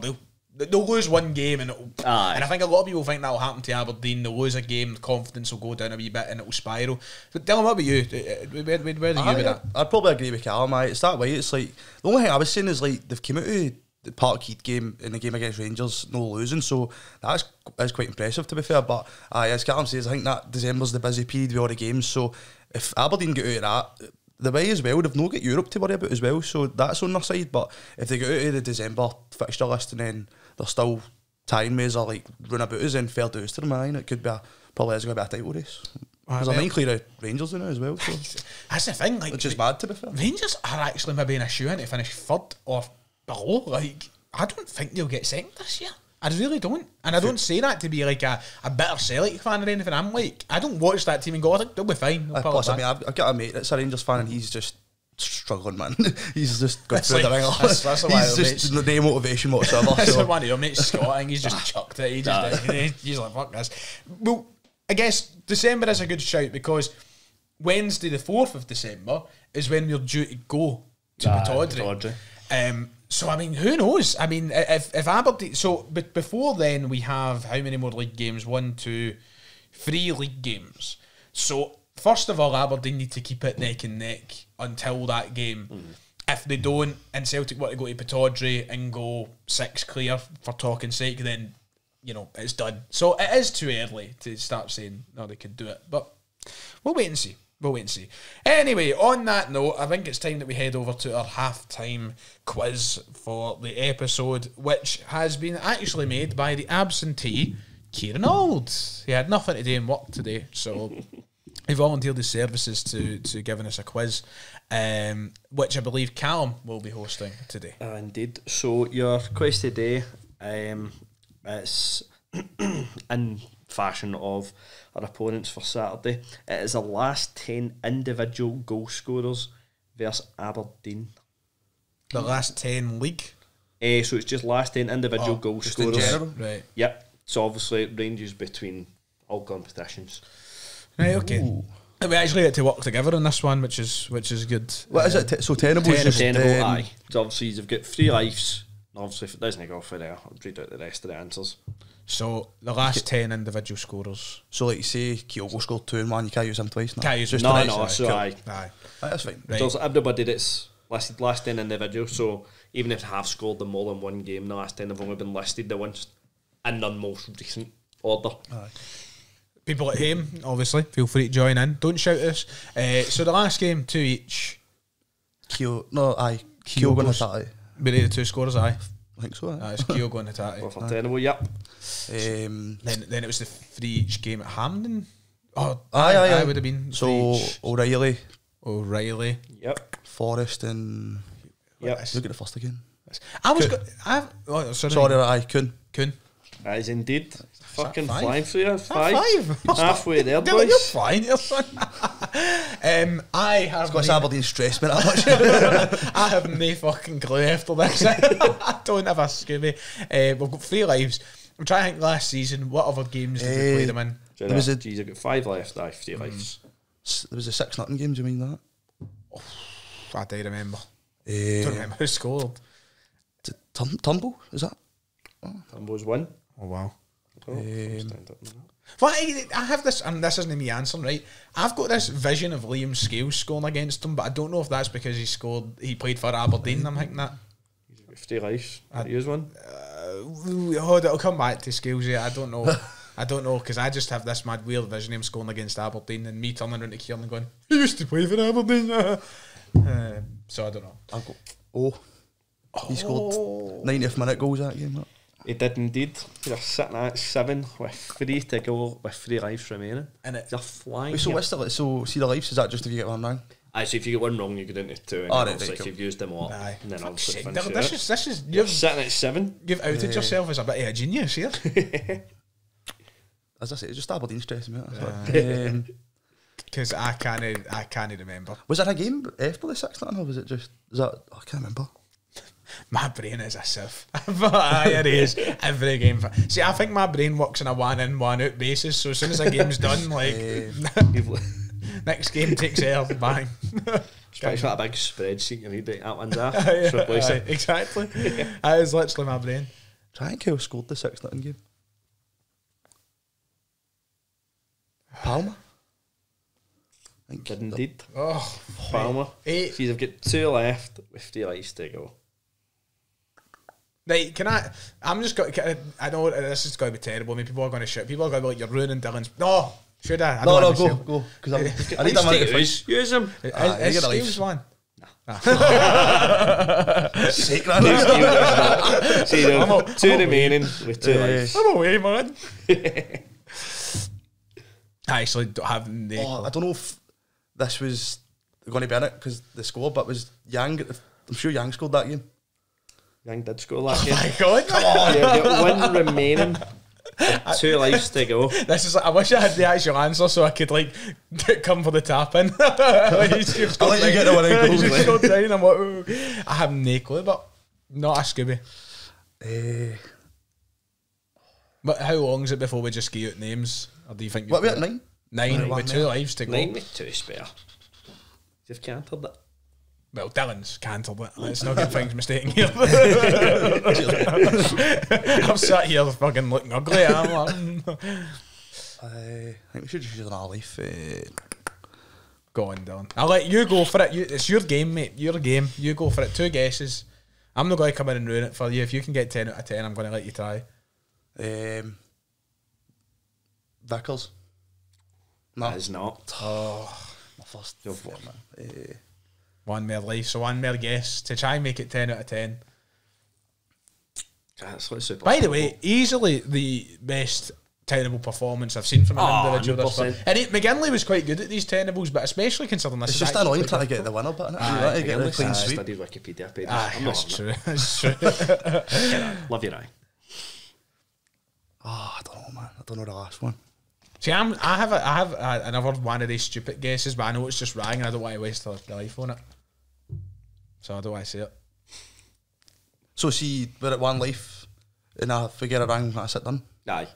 Speaker 5: they'll lose one game and and I think a lot of people think that'll happen to Aberdeen. They'll lose a game, the confidence will go down a wee bit and it'll spiral. But Dylan, what about you? Where do you with that?
Speaker 4: I'd probably agree with Calum. It's that way. It's like the only thing I was saying is like they've come out of the Parkhead game in the game against Rangers, no losing, so that's quite impressive, to be fair. But as Calum says, I think that December's the busy period with all the games, so if Aberdeen get out of that, the way as well, they've not got Europe to worry about as well, so that's on their side. But if they get out of the December fixture list and then they're still tying ways or like run about us, then fair dues to them, it could be probably is going to be a title race. Because they're 9 clear of Rangers in it as well, so
Speaker 3: that's the thing, like,
Speaker 4: which is mad, to be fair.
Speaker 3: Rangers are actually maybe in a shoe in to finish third or below. Like, I don't think they'll get second this year. I really don't. And I don't say that to be like a bitter Celtic fan or anything. I'm like, I don't watch that team and go, I think they'll be fine.
Speaker 4: Plus, I mean, I've got a mate that's a Rangers fan and he's just struggling, man. He's just going through the ringer. That's he's just no motivation whatsoever.
Speaker 3: That's so. One of your mates, Scott, I think he's just chucked it. He's like, fuck this. Well, I guess December is a good shout because Wednesday the 4th of December is when we're due to go to Pittodrie. So, I mean, who knows? I mean, if Aberdeen... So, but before then, we have how many more league games? 1, 2, 3 league games. So, first of all, Aberdeen need to keep it neck and neck until that game. If they don't, and Celtic want to go to Pittodrie and go 6 clear for talking sake, then, you know, it's done. So, it is too early to start saying, no, they could do it. But we'll wait and see. Anyway, on that note, I think it's time that we head over to our half-time quiz for the episode, which has been actually made by the absentee Kieran Auld. He had nothing to do in work today, so he volunteered his services to giving us a quiz, which I believe Calum will be hosting today.
Speaker 5: Indeed. So your quiz today, it's in fashion of our opponents for Saturday. It is the last 10 individual goal scorers versus Aberdeen.
Speaker 3: The last 10 league?
Speaker 5: So it's just last 10 individual goal scorers.
Speaker 3: Right.
Speaker 5: Yep. So obviously it ranges between all competitions.
Speaker 3: Right, okay. Ooh. We actually get to work together on this one, which is good.
Speaker 4: What is it? So tenable?
Speaker 5: Tenable, aye. So obviously you've got 3 lives. Obviously if it doesn't go for there, I'll read out the rest of the answers.
Speaker 3: So the last 10 individual scorers.
Speaker 4: So like you say, Kyogo scored 2 and 1, you can't use him twice.
Speaker 3: Can't use
Speaker 5: just
Speaker 3: twice.
Speaker 5: No, so cool. Aye.
Speaker 4: That's fine.
Speaker 5: Right. So everybody that's listed last 10 individuals, so even if they have scored them more in one game, the last 10 have only been listed the ones in the most recent order. Aye.
Speaker 3: People at home, obviously, feel free to join in. Don't shout at us. So the last game, 2 each.
Speaker 4: Kyogo and Hatate.
Speaker 3: Were they the 2 scorers, aye?
Speaker 4: I think so.
Speaker 3: It's Kyogo and Hatate.
Speaker 5: Well, for tenable, yep.
Speaker 3: Then it was the 3 each game at Hampden. Oh,
Speaker 4: aye.
Speaker 3: Would have been.
Speaker 4: So O'Reilly.
Speaker 3: Yep.
Speaker 4: Forrest and.
Speaker 5: Yep.
Speaker 4: Look at the first again.
Speaker 3: Sorry,
Speaker 4: Kuhn.
Speaker 5: That is indeed. Fucking
Speaker 3: 5?
Speaker 5: flying through you. 5.
Speaker 3: Halfway there, boys. You're fine, you're fine. I have.
Speaker 4: It's got Aberdeen stress me that much.
Speaker 3: I have no fucking clue after this. I don't have a Scooby. We've got 3 lives. I'm trying to think last season, what other games did we play them in?
Speaker 5: There was I've got 5 left, 3 lives.
Speaker 4: There was a 6-0 game, do you mean that?
Speaker 3: Oh, I do remember. Don't remember who scored.
Speaker 4: Turnbull, is that?
Speaker 5: Turnbull's 1.
Speaker 3: Oh, wow.
Speaker 5: Well,
Speaker 3: I have this, and this isn't me answering, right? I've got this vision of Liam Scales scoring against him, but I don't know if that's because he played for Aberdeen. I'm thinking that.
Speaker 5: He's got 3 lives. Use one.
Speaker 3: It'll come back to Scales. Yeah, I don't know. Because I just have this mad weird vision of him scoring against Aberdeen and me turning around to Kieran and going, he used to play for Aberdeen. So I don't know.
Speaker 4: I'll go. He scored 90th minute goals that game. That.
Speaker 5: He did indeed. They're sitting at 7 with 3 to go with 3 lives remaining. And they're flying.
Speaker 4: So what's so see the lives, is that just if you get one wrong?
Speaker 5: Aye, so if you get one wrong you go into 2 and obviously if you've used them all and then obviously finish
Speaker 3: this is
Speaker 5: you're sitting at 7.
Speaker 3: You've outed yourself as a bit of a genius here.
Speaker 4: As I say, it's just Aberdeen stressing me out.
Speaker 3: Because I can't remember.
Speaker 4: Was there a game after the 6-0 or was it just I can't remember.
Speaker 3: My brain is a sieve. But it is every game. See, I think my brain works on a 1 in, 1 out basis. So as soon as a game's done, like next game takes air, bang.
Speaker 5: It's like a big spreadsheet you need to that one's off.
Speaker 3: Exactly. That is literally my brain.
Speaker 4: Try and kill scored the 6-0 game. Palmer.
Speaker 5: Did indeed.
Speaker 3: Oh,
Speaker 5: Palmer. 8. See, they've got 2 left with 3 lives to go.
Speaker 3: Right, I'm just got. I know this is going to be terrible. I mean, people are going to shout. People are going to be like, "You're ruining Dylan's." No, should I?
Speaker 4: No, go. Because I need a man to
Speaker 5: use him.
Speaker 3: Is Steve's one?
Speaker 4: Sake,
Speaker 5: See, two remaining with 2 lives.
Speaker 3: I'm away, man. I actually don't have the.
Speaker 4: I don't know if this was going to be in it because the score, but was Yang. I'm sure Yang scored that game.
Speaker 5: Yang did score that game.
Speaker 3: Oh my God!
Speaker 4: Come on,
Speaker 5: You've got 1 remaining. 2 lives to go.
Speaker 3: This is. I wish I had the actual answer so I could like come for the tap in. I'll let
Speaker 4: you get the winning goal.
Speaker 3: I'm like, ooh. I have no clue, but not a Scooby. But how long is it before we just give out names? Or do you think?
Speaker 4: What, we at 9?
Speaker 3: 9 with 2 lives to go.
Speaker 5: 9 with 2 spare. You've cantered it.
Speaker 3: Well, Dylan's cancelled it. Let's not get things mistaken here. I'm sat here fucking looking ugly. I'm like,
Speaker 4: I think we should just use an life.
Speaker 3: Go on, Dylan. I'll let you go for it. It's your game, mate. Your game. You go for it. 2 guesses. I'm not going to come in and ruin it for you. If you can get 10 out of 10, I'm going to let you try.
Speaker 4: Vickers. No,
Speaker 5: That is not.
Speaker 3: Oh,
Speaker 4: my first one, man.
Speaker 3: 1 more life. So 1 more guess to try and make it 10 out of 10.
Speaker 5: That's like super.
Speaker 3: By the way, easily the best terrible performance I've seen from an individual.
Speaker 5: 100%.
Speaker 3: And McGinley was quite good at these terribles, but especially considering this
Speaker 4: It's
Speaker 3: is
Speaker 4: just
Speaker 3: actually
Speaker 4: annoying
Speaker 3: quite
Speaker 4: trying to
Speaker 3: good
Speaker 4: get the winner, but
Speaker 3: Aye,
Speaker 4: to get the clean sweep.
Speaker 5: Studied Wikipedia pages.
Speaker 3: Aye,
Speaker 5: I'm not
Speaker 3: that's
Speaker 5: on it.
Speaker 3: true. That's true.
Speaker 5: Love your eye.
Speaker 4: I don't know, man. I don't know the last one.
Speaker 3: See, I have another one of these stupid guesses, but I know it's just Ryan and I don't want to waste the life on it. So I don't want to say it.
Speaker 4: So see, we're at 1 life, and I figure around I sit done.
Speaker 5: Aye.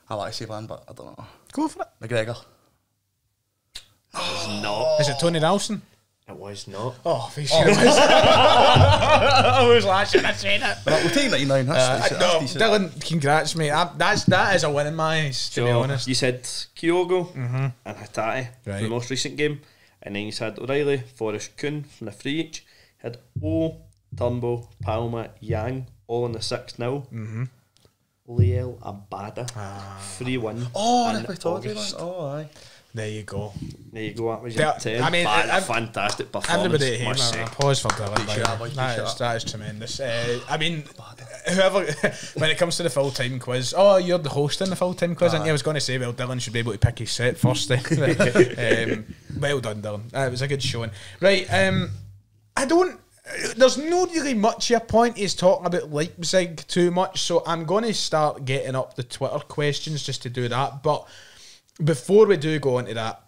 Speaker 4: I like to say one, but I don't know.
Speaker 3: Go for it.
Speaker 4: McGregor.
Speaker 5: It's not.
Speaker 3: Is it Tony Nelson?
Speaker 5: It was not.
Speaker 3: Oh, for sure it was. I was like, should I say that?
Speaker 4: We'll take 99. That's decent.
Speaker 3: No,
Speaker 4: That's decent.
Speaker 3: Dylan, congrats, mate. that is a win in my eyes, to be honest.
Speaker 5: You said Kyogo and Hatate for
Speaker 3: Right.
Speaker 5: the most recent game, and then you said O'Reilly, Forrest Kuhn from the free each, had O, Turnbull, Palma, Yang, all in the 6-0. Liel Abada, 3-1.
Speaker 4: Oh,
Speaker 5: in
Speaker 4: Nick Victoria.
Speaker 5: August.
Speaker 4: Oh, aye.
Speaker 3: There you go.
Speaker 5: There you go, that was
Speaker 3: Yeah,
Speaker 5: your 10.
Speaker 3: I mean,
Speaker 5: Fantastic performance,
Speaker 3: Everybody at home,
Speaker 5: must
Speaker 3: I
Speaker 5: say.
Speaker 3: pause for Dylan.
Speaker 4: Big shout out, boys, big shout out.
Speaker 3: That is tremendous. I mean, whoever, when it comes to the full-time quiz, you're the host in the full-time quiz, aren't you? I was going to say, well, Dylan should be able to pick his set first. Well done, Dylan. It was a good showing. Right, there's no really much of a point is talking about Leipzig too much, so I'm going to start getting up the Twitter questions just to do that. But before we do go into that,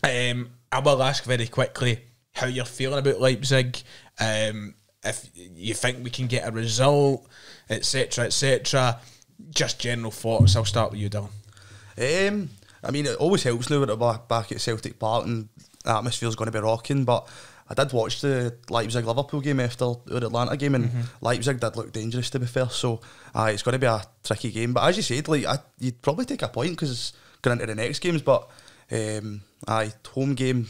Speaker 3: I will ask very quickly how you're feeling about Leipzig, if you think we can get a result, etc., etc. Just general thoughts. I'll start with you, Dylan.
Speaker 4: I mean, it always helps now that we're back at Celtic Park and the atmosphere's going to be rocking, but I did watch the Leipzig-Liverpool game after our Atlanta game, and Leipzig did look dangerous, to be fair, so it's going to be a tricky game. But as you said, you'd probably take a point because it's going into the next games, but home game,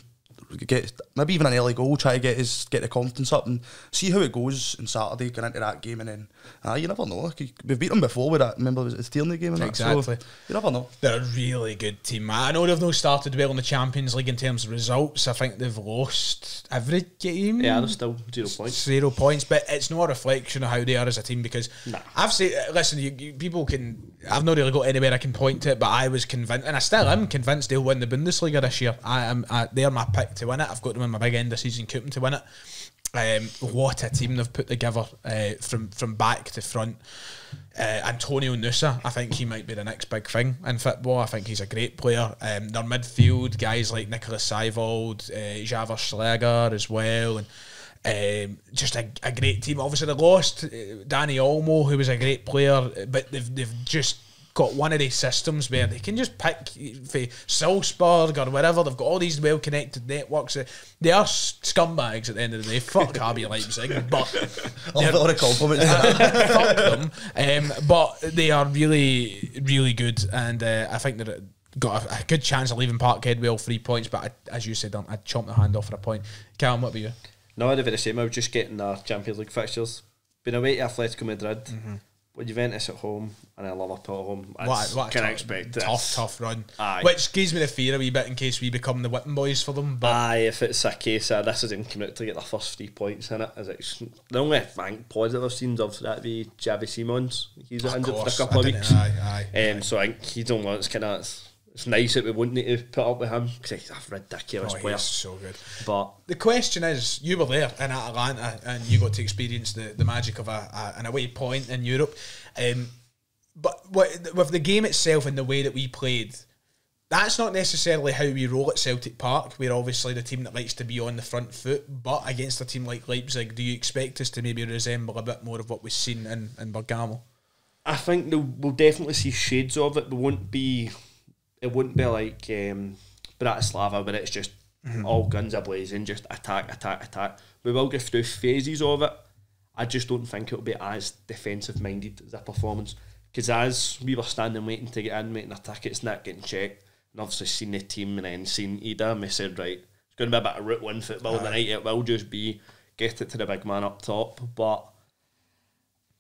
Speaker 4: maybe even an early goal, try to get the confidence up and see how it goes on Saturday, going into that game, and then you never know. We've beat them before with that. Remember, it was the Tierney game, and
Speaker 3: Exactly.
Speaker 4: So you never know.
Speaker 3: They're a really good team. I know they've not started well in the Champions League in terms of results. I think they've lost every game.
Speaker 5: Yeah, there's still 0 points.
Speaker 3: 0 points, but it's not a reflection of how they are as a team because
Speaker 5: Nah.
Speaker 3: I've said, listen, people can. I've not really got anywhere I can point to it, but I was convinced, and I still am convinced they'll win the Bundesliga this year. They're my pick to win it. I've got them in my big end of season coupon to win it. What a team they've put together from back to front. Antonio Nusa, I think he might be the next big thing in football. I think he's a great player. Their midfield, guys like Nicholas Seivold, Javor Schläger as well, and just a great team. Obviously, they lost Danny Olmo, who was a great player, but they've just got one of these systems where they can just pick for Salzburg or wherever. They've got all these well-connected networks. They are scumbags at the end of the day. Fuck RB Leipzig, but
Speaker 4: All the compliments.
Speaker 3: fuck them. But they are really, really good, and I think they've got a good chance of leaving Parkhead with all 3 points. But as you said, I'd chomp the hand off for a point. Calum, what about you?
Speaker 5: No, I'd have been the same. I was just getting the Champions League fixtures been away to Atletico Madrid, with Juventus at home, and then Liverpool at home.
Speaker 3: What
Speaker 5: can I expect?
Speaker 3: Tough run.
Speaker 5: Aye.
Speaker 3: Which gives me the fear a wee bit in case we become the whipping boys for them. But
Speaker 5: Aye, if it's a case of this isn't coming out to get the first 3 points in it, is it the only positive I've seen of that be Xavi Simons. He's injured for a couple of weeks. So I think he's the only one that's kind of. It's nice that we wouldn't need to put up with him because he's a ridiculous player.
Speaker 3: He's so good.
Speaker 5: But
Speaker 3: the question is, you were there in Atlanta and you got to experience the magic of an away point in Europe. But with the game itself and the way that we played, that's not necessarily how we roll at Celtic Park. We're obviously the team that likes to be on the front foot, but against a team like Leipzig, do you expect us to maybe resemble a bit more of what we've seen in Bergamo? I
Speaker 5: think we'll definitely see shades of it. It wouldn't be like Bratislava, where it's just all guns a-blazing, just attack. We will go through phases of it. I just don't think it'll be as defensive-minded as a performance. Because as we were standing waiting to get in, waiting our tickets, not getting checked, and obviously seen the team and then seen Ida, and we said, right, it's going to be a bit of Route 1 football tonight. It will just be get it to the big man up top. But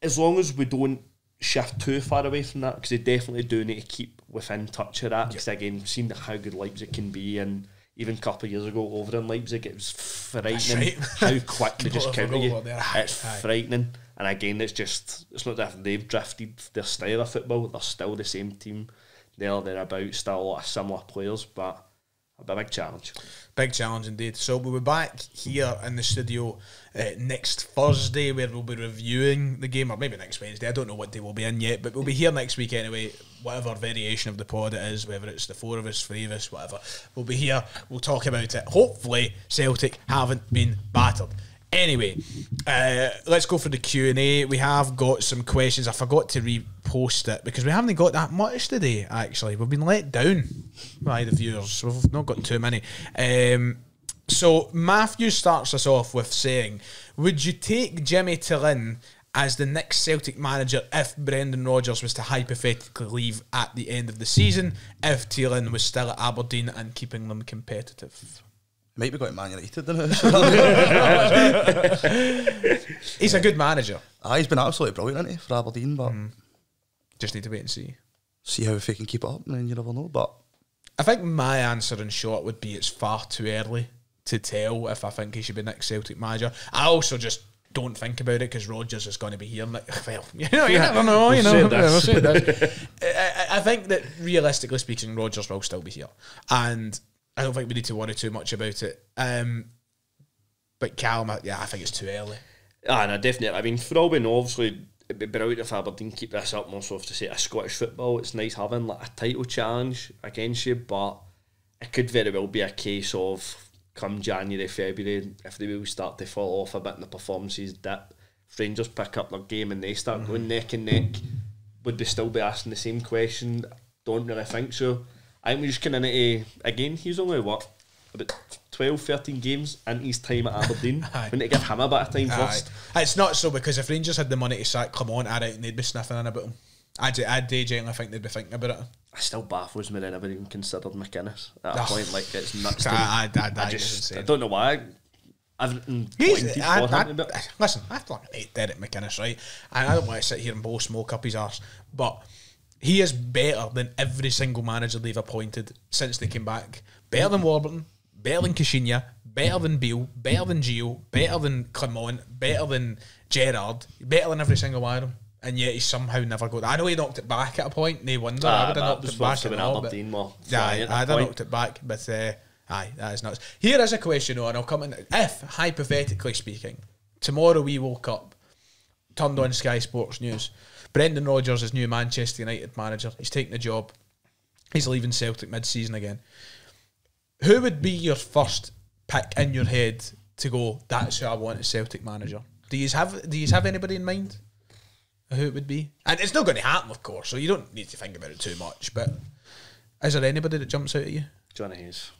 Speaker 5: as long as we don't shift too far away from that, because they definitely do need to keep within touch of that, because again, seen how good Leipzig can be, and even a couple of years ago over in Leipzig, it was frightening how quick they just counter you. It's frightening, and again, it's not that they've drifted their style of football, they're still the same team, they're about, still a lot of similar players, but a big challenge.
Speaker 3: Big challenge indeed. So we'll be back here in the studio next Thursday, where we'll be reviewing the game, or maybe next Wednesday. I don't know what day we'll be in yet, but we'll be here next week anyway, whatever variation of the pod it is, whether it's the 4 of us, 3 of us, whatever. We'll be here, we'll talk about it. Hopefully Celtic haven't been battered. Anyway, let's go for the Q&A. We have got some questions. I forgot to repost it because we haven't got that much today, actually. We've been let down by the viewers. We've not got too many. So Matthew starts us off with saying, would you take Jimmy Tillin as the next Celtic manager if Brendan Rodgers was to hypothetically leave at the end of the season, if Tillin was still at Aberdeen and keeping them competitive?
Speaker 4: Might be going Man United, didn't it?
Speaker 3: He's a good manager.
Speaker 4: He's been absolutely brilliant, hasn't he, for Aberdeen, but
Speaker 3: just need to wait and see
Speaker 4: how if he can keep it up, and then you never know. But
Speaker 3: I think my answer in short would be it's far too early to tell if I think he should be next Celtic manager. I also just don't think about it because Rodgers is going to be here. Well, you never know. I think that realistically speaking, Rodgers will still be here, and I don't think we need to worry too much about it. But Calum, I think it's too early.
Speaker 5: No, definitely. I mean, for all we know, obviously, it'd be brilliant if Aberdeen keep this up, more so to say a Scottish football. It's nice having like a title challenge against you, but it could very well be a case of come January, February, if they will start to fall off a bit and the performances dip, if Rangers pick up their game and they start going neck and neck, would they still be asking the same question? Don't really think so. I think we just kind of need to, again, he's only about 12, 13 games in his time at Aberdeen. We need to give him a bit of time first.
Speaker 3: It's not so, because if Rangers had the money to sack Clement, they'd be sniffing in about him. I genuinely think they'd be thinking about it.
Speaker 5: It still baffles me they never even considered McInnes at a point. Like, it's nuts.
Speaker 3: I
Speaker 5: don't know why. Listen, I fucking hate Derek McInnes, right? And I don't want to sit here and blow smoke up his arse, but he is better than every single manager they've appointed since they came back. Better than Warburton, better than Kashinya, better than Beale, better than Gio, better than Clement, better than Gerrard, better than every single one of them. And yet he somehow never got. I know he knocked it back at a point, no wonder. I would have knocked it back at all. I'd have knocked it back, but that is nuts. Here is a question, though, and I'll come in. If, hypothetically speaking, tomorrow we woke up, turned on Sky Sports News, Brendan Rodgers is new Manchester United manager, he's taking the job, he's leaving Celtic mid-season again, who would be your first pick in your head to go, that's who I want as Celtic manager? Do you have anybody in mind who it would be? And it's not going to happen, of course, so you don't need to think about it too much, but is there anybody that jumps out at you? Johnny Hayes.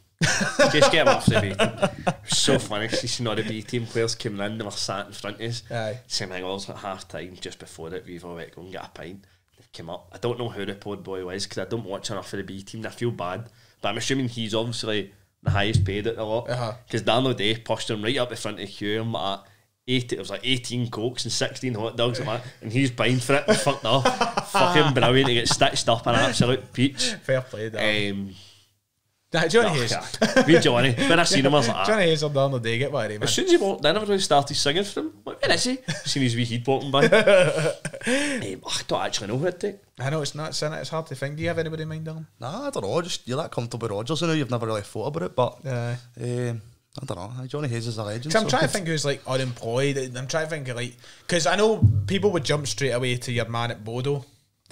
Speaker 5: Just get him off the B team. It was so funny because you see all the B team players came in, they were sat in front of us. Same thing, also at half time, just before it, we've all went to go and get a pint. They came up. I don't know who the pod boy was because I don't watch enough of the B team and I feel bad, but I'm assuming he's obviously the highest paid at the lot because Dan O'Day pushed him right up the front of the queue and like, There was like 18 cokes and 16 hot dogs and that, and he's buying for it and fucked off. Fucking brilliant. He gets stitched up an absolute peach.
Speaker 3: Fair play, Dan. Johnny Hayes.
Speaker 5: Wee Johnny. When I seen him, I was like,
Speaker 3: Johnny Hayes on the other day, get worried, man.
Speaker 5: as soon as he walked in, everybody started singing for him. Like, where is he? Seen his wee head walking by. I don't actually know who to take.
Speaker 3: I know it's nuts, innit? It's hard to think. Do you have anybody in mind, Dylan?
Speaker 4: Nah, I don't know. Just you're that comfortable with Rodgers, you know. You've never really thought about it, but I don't know. Johnny Hayes is a legend.
Speaker 3: I'm trying to think who's like unemployed. I'm trying to think of like, because I know people would jump straight away to your man at Bodo.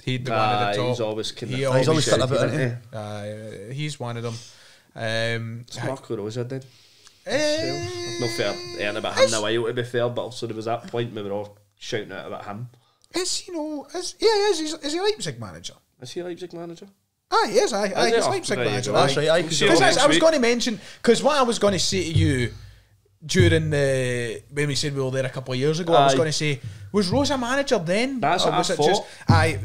Speaker 3: He'd be one of the top.
Speaker 5: He's always
Speaker 4: he's always sitting about it.
Speaker 3: He's one of them.
Speaker 5: Marco Rosa did. Not fair hearing about him in a while, to be fair, but also there was that point we were all shouting out about him.
Speaker 3: Is he Leipzig manager?
Speaker 5: Is he a Leipzig manager?
Speaker 3: He is. He's Leipzig manager.
Speaker 4: That's right.
Speaker 3: I was going to mention, because what I was going to say to you during when we said we were there a couple of years ago, I was going to say, was Rosa manager then?
Speaker 5: That's what I thought.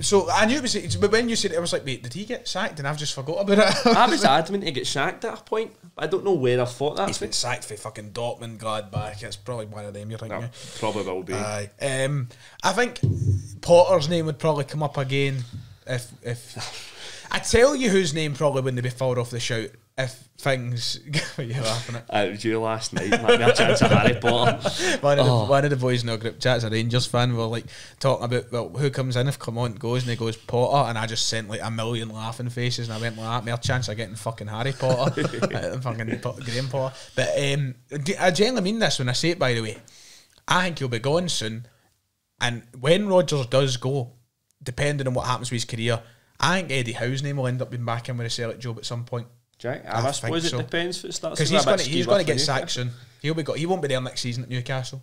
Speaker 3: So I knew it was, but when you said it, I was like, wait, did he get sacked? And I've just forgot about it.
Speaker 5: I was adamant to get sacked at a point. I don't know where I thought that.
Speaker 3: He's been sacked for fucking Dortmund, Gladbach. It's probably one of them you're thinking.
Speaker 5: No, probably will be.
Speaker 3: I think Potter's name would probably come up again if I tell you whose name probably wouldn't be far off the shout if things. You're laughing at.
Speaker 5: It was you last night. Like, a chance of Harry Potter.
Speaker 3: One of the boys in our group chat's a Rangers fan. We were like talking about, well, who comes in if Clement goes, and he goes Potter, and I just sent like a million laughing faces, and I went like that. Mere chance of getting fucking Harry Potter, fucking Graham Potter. But I genuinely mean this when I say it. By the way, I think he'll be gone soon, and when Rodgers does go, depending on what happens with his career, I think Eddie Howe's name will end up being back in with a Celtic job at some point.
Speaker 5: Jack, I suppose it depends if it starts.
Speaker 3: Because he's going to get sacked soon. He won't be there next season at Newcastle.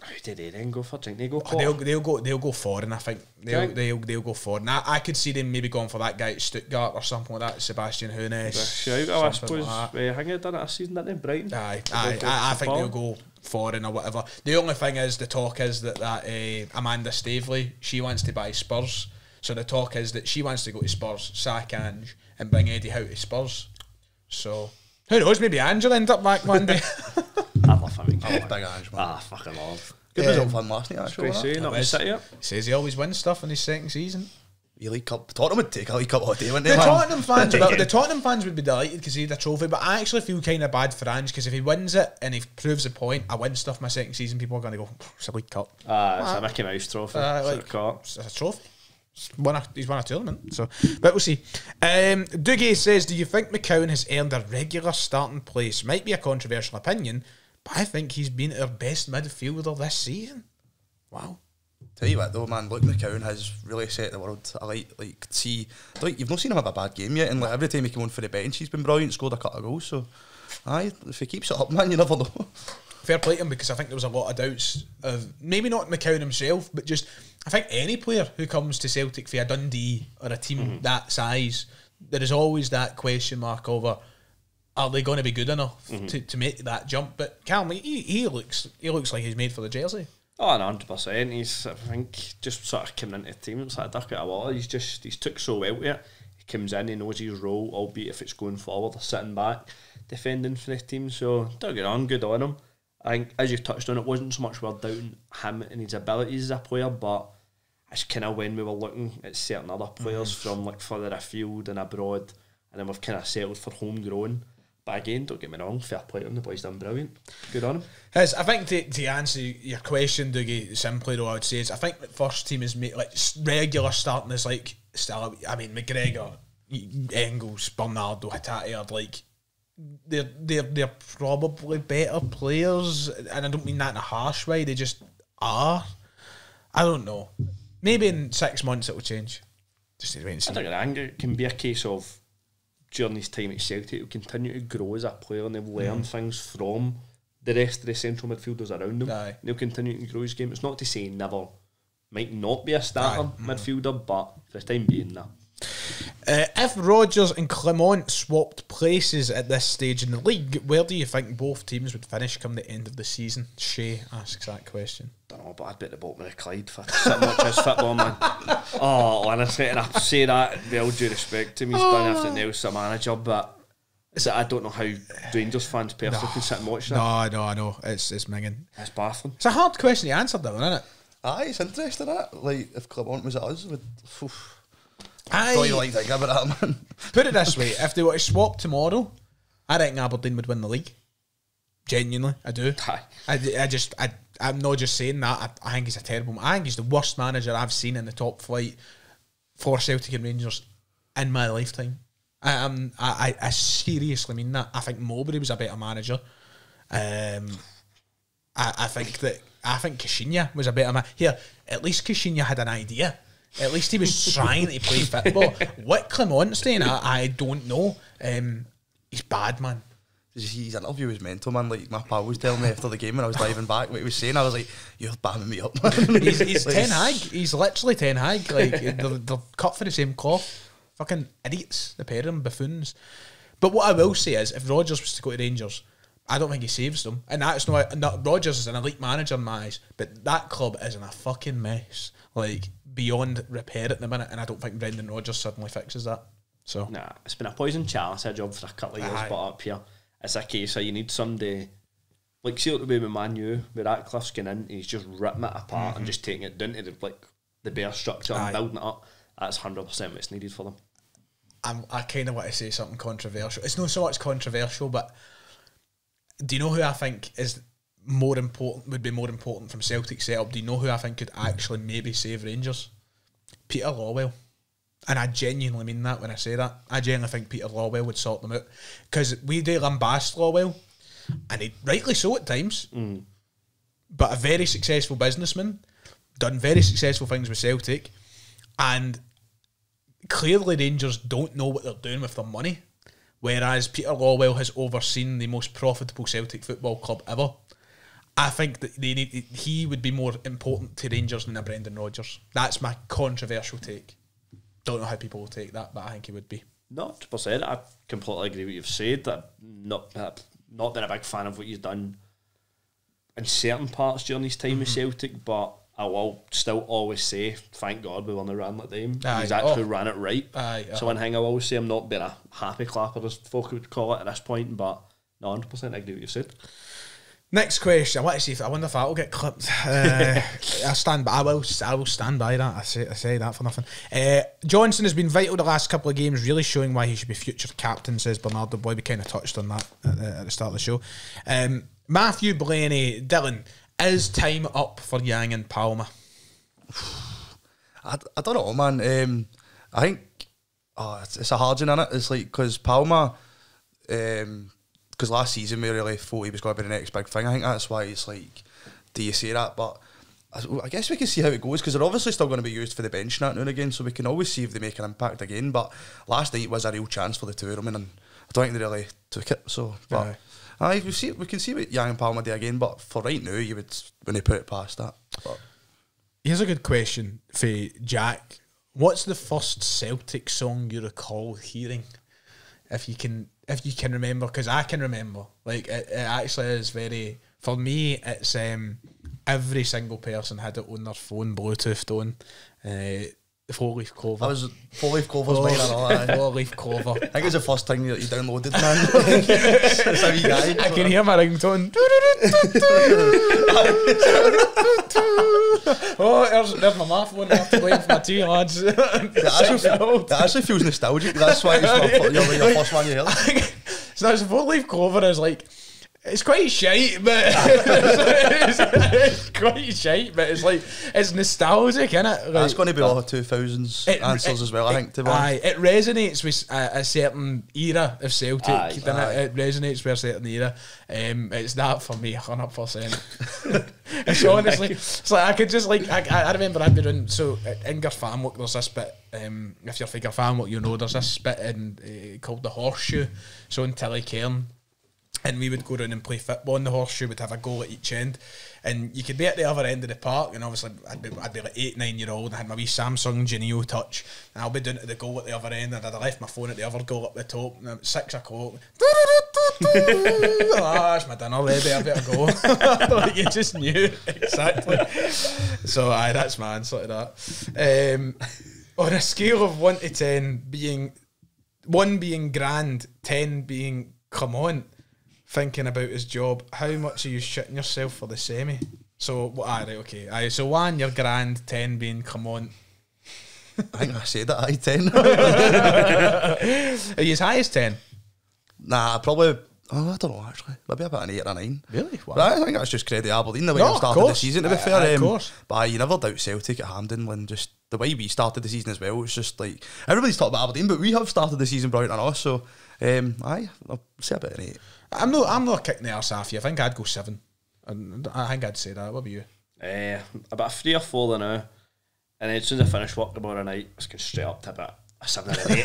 Speaker 5: Who did they then go for? Think they go?
Speaker 3: They'll go foreign. I think they'll go foreign. I could see them maybe going for that guy at Stuttgart or something like that. Sebastian Hoeneß.
Speaker 5: I suppose. I think they've done it this season, didn't they? Brighton.
Speaker 3: I think they'll go foreign or whatever. The only thing is, the talk is that Amanda Staveley, she wants to buy Spurs. So the talk is that she wants to go to Spurs, sack Ange, and bring Eddie Howe to Spurs. So who knows? Maybe Ange will end up back one day.
Speaker 5: I love him.
Speaker 4: I love big Ange, man.
Speaker 5: Fucking love.
Speaker 4: Good result for him last night, actually.
Speaker 5: He
Speaker 3: says he always wins stuff in his second season.
Speaker 4: League Cup. Tottenham would take a League Cup all day, wouldn't they?
Speaker 3: The Tottenham fans would be delighted because he had a trophy, but I actually feel kind of bad for Ange because if he wins it and he proves the point, I win stuff my second season, people are going to go, it's a League Cup.
Speaker 5: It's a Mickey Mouse trophy.
Speaker 3: It's a trophy. He's won a tournament, so but we'll see. Dougie says, do you think McCowan has earned a regular starting place? Might be a controversial opinion, but I think he's been our best midfielder this season. Wow.
Speaker 4: Tell you what though, man, look, McCowan has really set the world alight. Like, see, like, you've not seen him have a bad game yet, and like every time he came on for the bench, he's been brilliant, scored a couple of goals. So, if he keeps it up, man, you never know.
Speaker 3: Fair play to him, because I think there was a lot of doubts of maybe not McCowan himself, but just I think any player who comes to Celtic for a Dundee or a team that size, there is always that question mark over, are they going to be good enough to make that jump? But Calum, he looks like he's made for the jersey.
Speaker 5: Oh, 100%. He's, I think, just sort of coming into the team. It's like a duck out of water. He's took so well to it. He comes in, he knows his role, albeit if it's going forward or sitting back, defending for the team. So, don't get on, good on him. I think, as you've touched on, it wasn't so much we're doubting him and his abilities as a player, but it's kind of when we were looking at certain other players from like further afield and abroad, and then we've kind of settled for homegrown. But again, don't get me wrong, fair play to him, the boy's done brilliant. Good on him.
Speaker 3: I think to answer your question, Dougie, simply though, I would say is I think the first team is like regular starting is like still. I mean, McGregor, Engels, Bernardo, Hatate are like they're probably better players, and I don't mean that in a harsh way. They just are. I don't know. Maybe in 6 months it will change. Just need to wait and see.
Speaker 5: I think it can be a case of during his time at Celtic, he'll continue to grow as a player and he'll learn things from the rest of the central midfielders around him. And he'll continue to grow his game. It's not to say he might not be a starter midfielder, but for the time being, nah.
Speaker 3: If Rodgers and Clement swapped places at this stage in the league, where do you think both teams would finish come the end of the season? Shay asks that question.
Speaker 5: Don't know, but I'd bet the bottom of the Clyde for so much as football, man. Oh, honestly, and I say that with all due respect to him, he's done everything else as a manager, but So I don't know how Rangers fans personally can sit and watch that.
Speaker 3: No, I know. It's minging.
Speaker 5: It's baffling.
Speaker 3: It's a hard question to answer, though, isn't it?
Speaker 4: Aye, it's interesting, that. Like, if Clement was at us, would...
Speaker 3: Aye.
Speaker 4: Don't you like thinking about that, man?
Speaker 3: Put it this way, if they were to swap tomorrow, I reckon Aberdeen would win the league. Genuinely, I do.
Speaker 5: Aye.
Speaker 3: I'm not just saying that. I think he's a terrible... I think he's the worst manager I've seen in the top flight for Celtic and Rangers in my lifetime. I seriously mean that. I think Mowbray was a better manager. I think Kashinya was a better man. Here, at least Kashinya had an idea. At least he was trying to play football. What Clement's doing, I don't know. He's bad, man.
Speaker 4: His interview was mental, man. Like, my pal was telling me after the game when I was diving back what he was saying. I was like, you're bamming me up, man.
Speaker 3: He's Ten Hag. He's literally Ten Hag. Like, they're cut for the same cloth. Fucking idiots, the pair of them, buffoons. But what I will say is, if Rodgers was to go to Rangers, I don't think he saves them. And that's not Rodgers is an elite manager in my eyes, but that club is in a fucking mess. Like, beyond repair at the minute, and I don't think Brendan Rodgers suddenly fixes that. So
Speaker 5: Nah, it's been a poison chalice, a job for a couple of years,
Speaker 3: Aye.
Speaker 5: but up here, it's a case of you need somebody, like, see what the way with Man U, where Ratcliffe's going in, and he's just ripping it apart and just taking it down to the bare structure
Speaker 3: Aye.
Speaker 5: and building it up. That's 100% what's needed for them.
Speaker 3: I kind of want to say something controversial. It's not so much controversial, but do you know who I think is more important? Would be more important from Celtic setup. Do you know who I think could actually maybe save Rangers? Peter Lawwell, and I genuinely mean that when I say that. I genuinely think Peter Lawwell would sort them out, because we do lambast Lawwell, and he rightly so at times, but a very successful businessman, done very successful things with Celtic, and clearly Rangers don't know what they're doing with their money, whereas Peter Lawwell has overseen the most profitable Celtic football club ever. I think that he would be more important to Rangers than a Brendan Rodgers. That's my controversial take. Don't know how people will take that, but I think he would be.
Speaker 5: Not 100%. I completely agree with what you've said. That not been a big fan of what he's done in certain parts during his time with Celtic, but I will still always say, thank God we won the run like them.
Speaker 3: Aye.
Speaker 5: He's actually ran it right.
Speaker 3: Aye,
Speaker 5: So one thing I will always say, I'm not being a happy clapper, as folk would call it at this point, but no, 100% I agree with what you've said.
Speaker 3: Next question. I want to see if I wonder if that will get clipped. I stand by. I will stand by that. I say that for nothing. Johnson has been vital the last couple of games, really showing why he should be future captain, says Bernardo Boy. We kind of touched on that at the start of the show. Matthew Blaney, Dylan, is time up for Yang and Palmer?
Speaker 4: I don't know, man. I think it's a hard one, innit? It's like, because Palmer, because last season we really thought he was going to be the next big thing. I think that's why it's like, do you say that? But I guess we can see how it goes, because they're obviously still going to be used for the bench now and again, so we can always see if they make an impact again. But last night was a real chance for the two of them, and I don't think they really took it. So, but we can see what Yang and Palmer do again. But for right now, you would when they put it past that. But
Speaker 3: Here's a good question for Jack. What's the first Celtic song you recall hearing? If you can remember, because I can remember. Like, it actually is very, for me, it's every single person had it on their phone, Bluetoothed on. The 4-leaf clover.
Speaker 4: that was 4-leaf clovers, mine and all that.
Speaker 3: 4-leaf clover.
Speaker 4: I think it was the first thing that you downloaded, man. That's how you guy.
Speaker 3: I can hear my ringtone. Oh, there's my math one. I have to blame for my tea, lads.
Speaker 4: It actually feels nostalgic. That's why it's your first one you heard.
Speaker 3: So it's a 4-leaf clover is like, it's quite shite, but it's quite shite, but it's like, it's nostalgic, innit? Like,
Speaker 4: That's going to be all the 2000s answers as well, I think, to be honest.
Speaker 3: It resonates with a certain era of Celtic. It resonates with a certain era. It's that for me, 100%. It's honestly, it's like I could just like, I remember I'd be doing, so in Garfanwalk there's this bit, if you're from Garfanwalk you know, there's this bit called the Horseshoe, so in Tillycairn, and we would go around and play football in the Horseshoe. We'd have a goal at each end, and you could be at the other end of the park, and obviously I'd be like 8-9 year old, and I had my wee Samsung Genio Touch, and I'll be down to the goal at the other end, and I'd have left my phone at the other goal up the top, and it's 6 o'clock. That's my dinner ready, I better go. Like, you just knew exactly. So that's my answer to that. On a scale of 1 to 10 being 1 being grand, 10 being come on, thinking about his job, how much are you shitting yourself for the semi? So, right, okay. Aye, so 1, you're grand, 10 being come on.
Speaker 4: I think I said that, 10.
Speaker 3: Are you as high as 10?
Speaker 4: Nah, probably, I don't know actually. Maybe about an 8 or 9.
Speaker 3: Really? Wow.
Speaker 4: But I think that's just credit Aberdeen, the way
Speaker 3: No,
Speaker 4: we
Speaker 3: of
Speaker 4: started the
Speaker 3: course.
Speaker 4: season, to be fair.
Speaker 3: Of course.
Speaker 4: But you never doubt Celtic at Hampden when just the way we started the season as well. It's just like, everybody's talking about Aberdeen, but we have started the season brilliant on us. So, aye, I'll say about an 8.
Speaker 3: I'm not kicking the arse off you. I think I'd go 7. And I think I'd say that. What about you?
Speaker 5: About 3 or 4 now. And then as soon as I finish work tomorrow night, it's going straight up to about a 7 or an 8.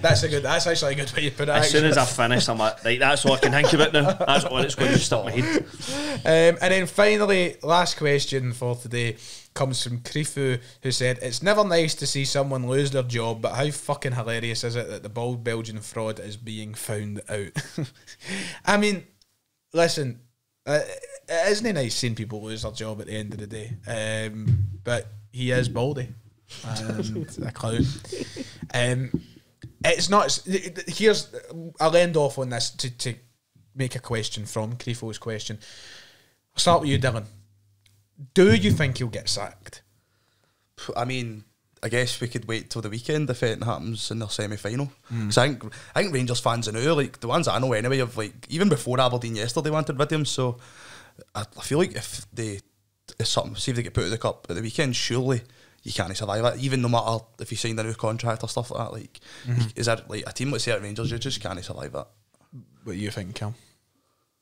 Speaker 3: That's actually a good way to put it.
Speaker 5: As soon as I finish, I'm like, right, that's all I can think about now. That's all it's going to stuck in my head.
Speaker 3: And then finally, last question for today comes from Krifu, who said, "It's never nice to see someone lose their job, but how fucking hilarious is it that the bald Belgian fraud is being found out?" I mean, listen, it isn't nice seeing people lose their job at the end of the day, but he is baldy and a clown. It's not. Here's, I'll end off on this to make a question from Krifu's question. I'll start with you, Dylan. Do you think he'll get sacked?
Speaker 4: I mean, I guess we could wait till the weekend if anything happens in their semi-final. Because I think Rangers fans now, like the ones I know anyway, have like, even before Aberdeen yesterday wanted rid of him. So I feel like if they see if they get put out of the cup at the weekend, surely you can't survive it. Even no matter if you signed a new contract or stuff like that. Like, is that like a team like Celtic Rangers? You just can't survive that.
Speaker 3: What do you think, Cal?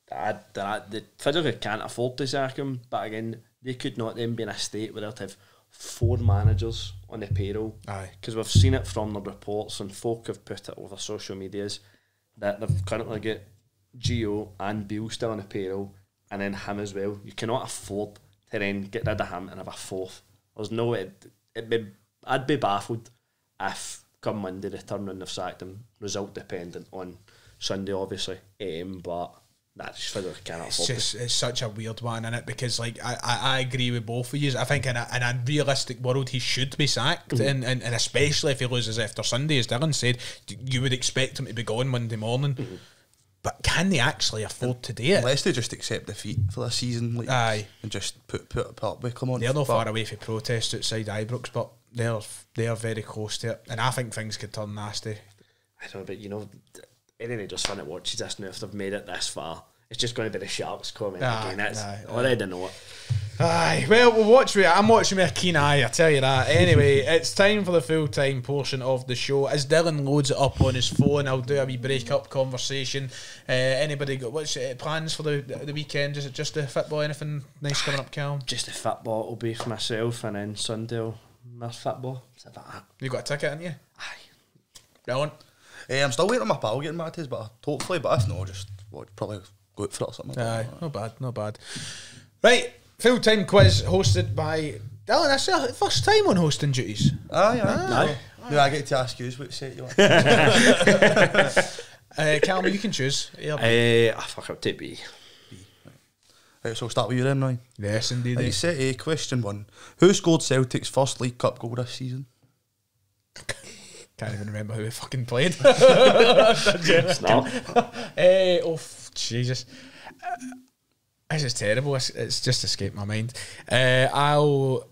Speaker 5: They physically can't afford to sack him, but again, they could not then be in a state where they'd have 4 managers on the payroll.
Speaker 3: Aye.
Speaker 5: Because we've seen it from the reports, and folk have put it over social medias that they've currently got Gio and Beale still on the payroll, and then him as well. You cannot afford to then get rid of him and have a 4th. There's no way. I'd be baffled if come Monday they turn around, they've sacked him, result dependent on Sunday obviously, but that's just physically cannot afford it.
Speaker 3: It's such a weird one, isn't it? Because like I agree with both of you. I think in a realistic world he should be sacked, and especially if he loses after Sunday, as Dylan said, you would expect him to be gone Monday morning. But can they actually afford to do it?
Speaker 4: Unless they just accept defeat for this season, like,
Speaker 3: Aye,
Speaker 4: and just put up with Clement.
Speaker 3: they're not far away from protests outside Ibrox, but they're very close to it, and I think things could turn nasty.
Speaker 5: I don't know, but you know, any Rangers fan that watches this now, if they've made it this far, it's just going to be the Sharks comment again. That's already know it.
Speaker 3: Aye, well, I'm watching with a keen eye, I tell you that. Anyway, it's time for the full-time portion of the show. As Dylan loads it up on his phone, I'll do a wee break-up conversation. Anybody got what's plans for the weekend? Is it just the football? Anything nice coming up, Calum?
Speaker 5: Just the football will be for myself, and then Sunday my football. Is that?
Speaker 3: You got a ticket, haven't you?
Speaker 5: Aye.
Speaker 3: Go on.
Speaker 4: I'm still waiting on my pal getting back to us, but hopefully, but if not, just probably go out for it or something.
Speaker 3: Aye, not bad. Right, full-time quiz hosted by Dylan. That's the first time on hosting duties.
Speaker 4: Aye. No, I get to ask you what set you want.
Speaker 3: Calum, you can choose.
Speaker 5: Fuck, I'll take B.
Speaker 4: Right, so we'll start with you then, Ryan.
Speaker 3: Yes, indeed.
Speaker 4: Right, set A, question 1. Who scored Celtic's first League Cup goal this season?
Speaker 3: Can't even remember who we fucking played.
Speaker 5: No.
Speaker 3: Jesus. This is terrible. It's just escaped my mind. I'll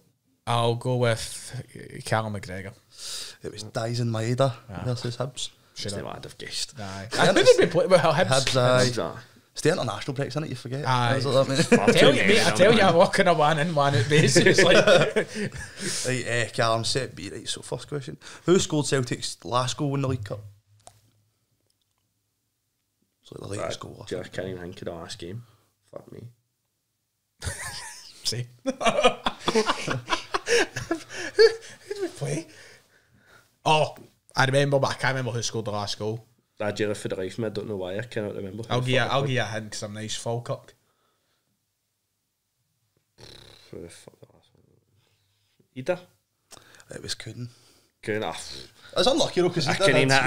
Speaker 3: go with Callum McGregor.
Speaker 4: It was Dyson Maeda versus Hibs.
Speaker 5: That's what I'd have guessed.
Speaker 3: Aye. Who did we play? Well, Hibs.
Speaker 4: Hibs, it's the international breaks, isn't it? You forget.
Speaker 3: Aye.
Speaker 5: I
Speaker 3: I tell you, I'm working a one in, one out basis.
Speaker 4: Right, Callum, set B. Right, so first question. Who scored Celtic's last goal in the League Cup? So the latest goal.
Speaker 5: I can't even think of the last game. Fuck me.
Speaker 3: See? Who did we play? Oh, I remember, but I can't remember who scored the last goal.
Speaker 5: I generally for the life of me, I don't know why, I cannot remember.
Speaker 3: I'll give you a hint because I'm nice. Falkirk.
Speaker 5: Who the fuck the last one? Ida?
Speaker 4: It was Coonan.
Speaker 5: Coonan.
Speaker 4: It's unlucky though because
Speaker 5: I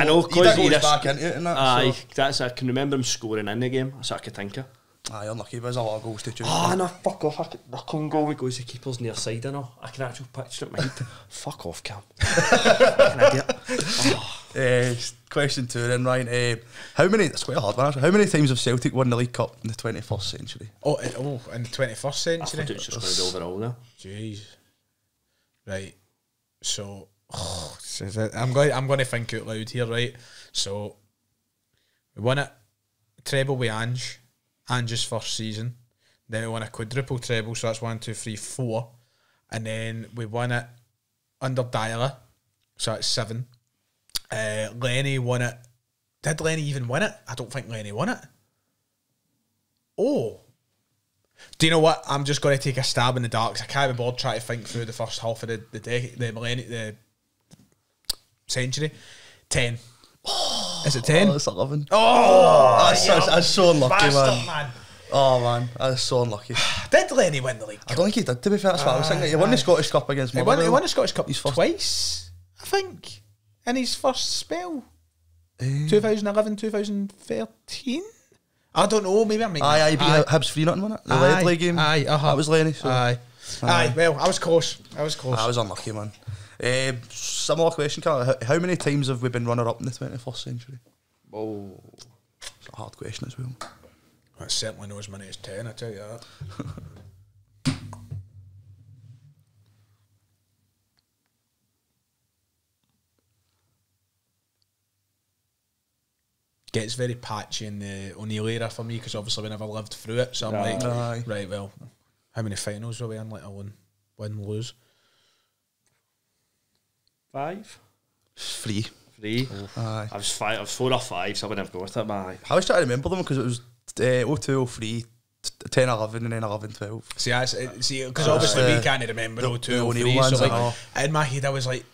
Speaker 5: know because
Speaker 4: he goes back into it and that.
Speaker 5: Aye,
Speaker 4: So.
Speaker 5: that's I can remember him scoring in the game. That's what I could think of.
Speaker 4: Aye, unlucky. There's a lot of goals to choose.
Speaker 5: Oh no, fuck off! The Cone goal goes the keeper's near side. I know. I can actually picture it in my head. Fuck off, Cam. Fucking idiot.
Speaker 4: Question 2 then, Ryan. How many? That's quite a hard one. Actually. How many times have Celtic won the League Cup in the 21st century?
Speaker 3: In the 21st
Speaker 5: I
Speaker 3: century.
Speaker 5: thought it was just going overall now.
Speaker 3: Jeez. Right. So, I'm going to think out loud here, right? So, we won it treble with Ange's first season. Then we won a quadruple treble, so that's 1, 2, 3, 4. And then we won it under Dyla, so that's 7. Lenny won it. Did Lenny even win it? I don't think Lenny won it. Oh. Do you know what? I'm just going to take a stab in the dark. 'Cause I can't be bothered trying to think through the first half of the century. 10. Is it 10?
Speaker 4: Oh, it's 11.
Speaker 3: Oh,
Speaker 4: That's so unlucky,
Speaker 3: bastard,
Speaker 4: man. Oh, man. That's so unlucky.
Speaker 3: Did Lenny win the league?
Speaker 4: I don't think he did, to be fair. That's what I was thinking. He won the Scottish Cup against
Speaker 3: He
Speaker 4: Motherwell.
Speaker 3: won the Scottish Cup
Speaker 4: His first-
Speaker 3: twice, I think, in his first spell. 2011, 2013? I don't know, maybe I'm making
Speaker 4: Aye, he beat Hibs 3-0, wasn't it? The Ledley game.
Speaker 3: Aye,
Speaker 4: That was Lenny. So.
Speaker 3: Aye. Well, I was close.
Speaker 4: I was unlucky, man. Similar question, Carl. How many times have we been runner-up in the 21st century?
Speaker 5: Oh.
Speaker 4: It's a hard question as well.
Speaker 3: That's certainly not as many as 10, I tell you that. Gets very patchy in the O'Neill era for me because obviously we never lived through it. So I'm like,
Speaker 4: Aye.
Speaker 3: right, well, how many finals were we in? Like a win, lose.
Speaker 5: 5?
Speaker 4: 3.
Speaker 5: 3.
Speaker 4: Aye.
Speaker 5: I was 4 or 5, so I would never go with it, but aye.
Speaker 4: I was trying to remember them because it was 02, 03, 10, 11 and then 11, 12.
Speaker 3: See, because obviously we can't remember
Speaker 4: the
Speaker 3: 02,
Speaker 4: O'Neill
Speaker 3: 03,
Speaker 4: ones,
Speaker 3: so
Speaker 4: I know.
Speaker 3: like, in my head I was like,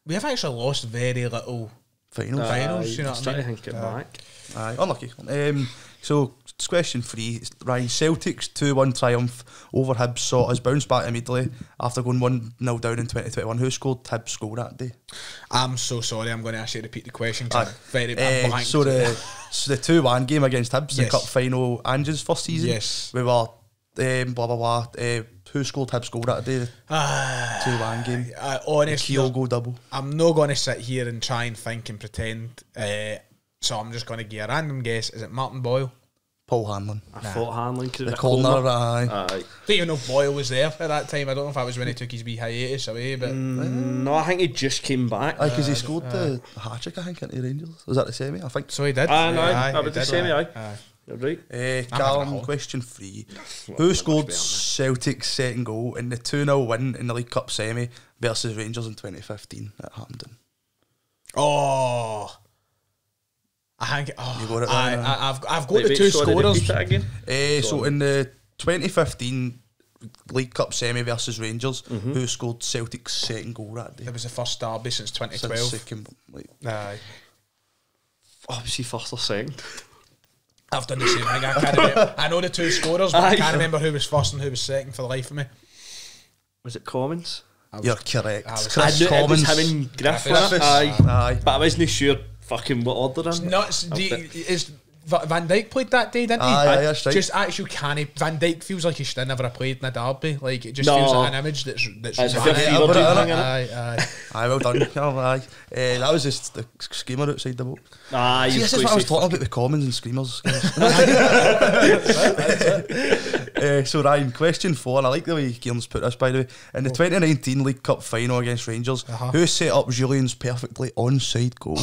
Speaker 3: we have actually lost very little
Speaker 4: Finals.
Speaker 3: finals, you know
Speaker 5: I was
Speaker 3: what I
Speaker 5: trying
Speaker 3: mean?
Speaker 5: to think it back.
Speaker 4: Aye, unlucky. So, it's question 3. Ryan, Celtic's 2-1 triumph over Hibs saw us bounce back immediately after going 1-0 down in 2021. Who scored Hibs' goal that day?
Speaker 3: I'm so sorry, I'm going to ask you to repeat the question because I'm blank.
Speaker 4: So the 2-1 game against Hibs, the
Speaker 3: Yes.
Speaker 4: cup final, Ange's first season.
Speaker 3: Yes.
Speaker 4: We were blah blah blah. Who scored Hibs' goal that day? 2-1 game.
Speaker 3: Honestly,
Speaker 4: Kyogo double.
Speaker 3: I'm not going to sit here and try and think and pretend. So I'm just going to give a random guess. Is it Martin Boyle?
Speaker 4: Paul Hanlon.
Speaker 5: I thought Hanlon could
Speaker 4: The
Speaker 5: have
Speaker 4: corner, aye.
Speaker 5: Aye.
Speaker 3: Don't even know if Boyle was there at that time. I don't know if that was when he took his wee hiatus away, but
Speaker 5: No, I think he just came back.
Speaker 4: Aye, because he scored the hat-trick, I think, into Rangers. Was that the semi? I think.
Speaker 3: so he did.
Speaker 5: Aye, no,
Speaker 3: Aye,
Speaker 5: I
Speaker 3: he
Speaker 5: would
Speaker 3: did,
Speaker 5: say me,
Speaker 3: aye.
Speaker 5: aye. You're right.
Speaker 3: having a
Speaker 4: Calum,
Speaker 3: hole.
Speaker 4: question 3.
Speaker 5: Not
Speaker 4: Who
Speaker 5: much
Speaker 4: scored
Speaker 5: better,
Speaker 4: Celtic's second goal in the 2-0 win in the League Cup semi versus Rangers in 2015 at Hampden?
Speaker 3: Oh, I think.
Speaker 4: You
Speaker 3: Oh,
Speaker 4: got it right,
Speaker 3: I've got the two
Speaker 5: sorry,
Speaker 3: scorers.
Speaker 5: repeat it again.
Speaker 4: So in the 2015 League Cup semi versus Rangers, who scored Celtic's second goal that day?
Speaker 3: It was the first derby since 2012.
Speaker 4: Since second, like,
Speaker 3: Aye.
Speaker 5: Obviously, first or second.
Speaker 3: I've done the same thing. I can't remember. I know the two scorers, but I
Speaker 5: Aye.
Speaker 3: can't remember who was first and who was second for the life of me.
Speaker 5: Was it Commons?
Speaker 4: you're correct.
Speaker 3: I was-
Speaker 4: Chris
Speaker 5: I knew
Speaker 4: Commons.
Speaker 5: it was him and Griff.
Speaker 3: Griffiths.
Speaker 5: Aye.
Speaker 4: Aye.
Speaker 5: But I wasn't sure fucking what order I'm.
Speaker 3: Nuts. Is Van Dijk played that day, didn't he?
Speaker 4: Aye, that's right.
Speaker 3: Just actual canny. Van Dijk feels like he should have never have played in a derby. Like it just
Speaker 5: No.
Speaker 3: feels like an image that's
Speaker 5: It's
Speaker 3: right.
Speaker 5: a bit
Speaker 4: Yeah,
Speaker 5: fever
Speaker 4: but
Speaker 5: dream
Speaker 4: I-
Speaker 5: thing, innit?
Speaker 3: Aye.
Speaker 4: Aye, well done. Calum, aye. That was just the screamer outside the boat.
Speaker 5: Aye,
Speaker 4: See,
Speaker 5: you
Speaker 4: this is what I was talking about with Commons and screamers. So Ryan, question 4, and I like the way Kieran's put this, by the way. In the 2019 League Cup final against Rangers, who set up Julian's perfectly onside goal?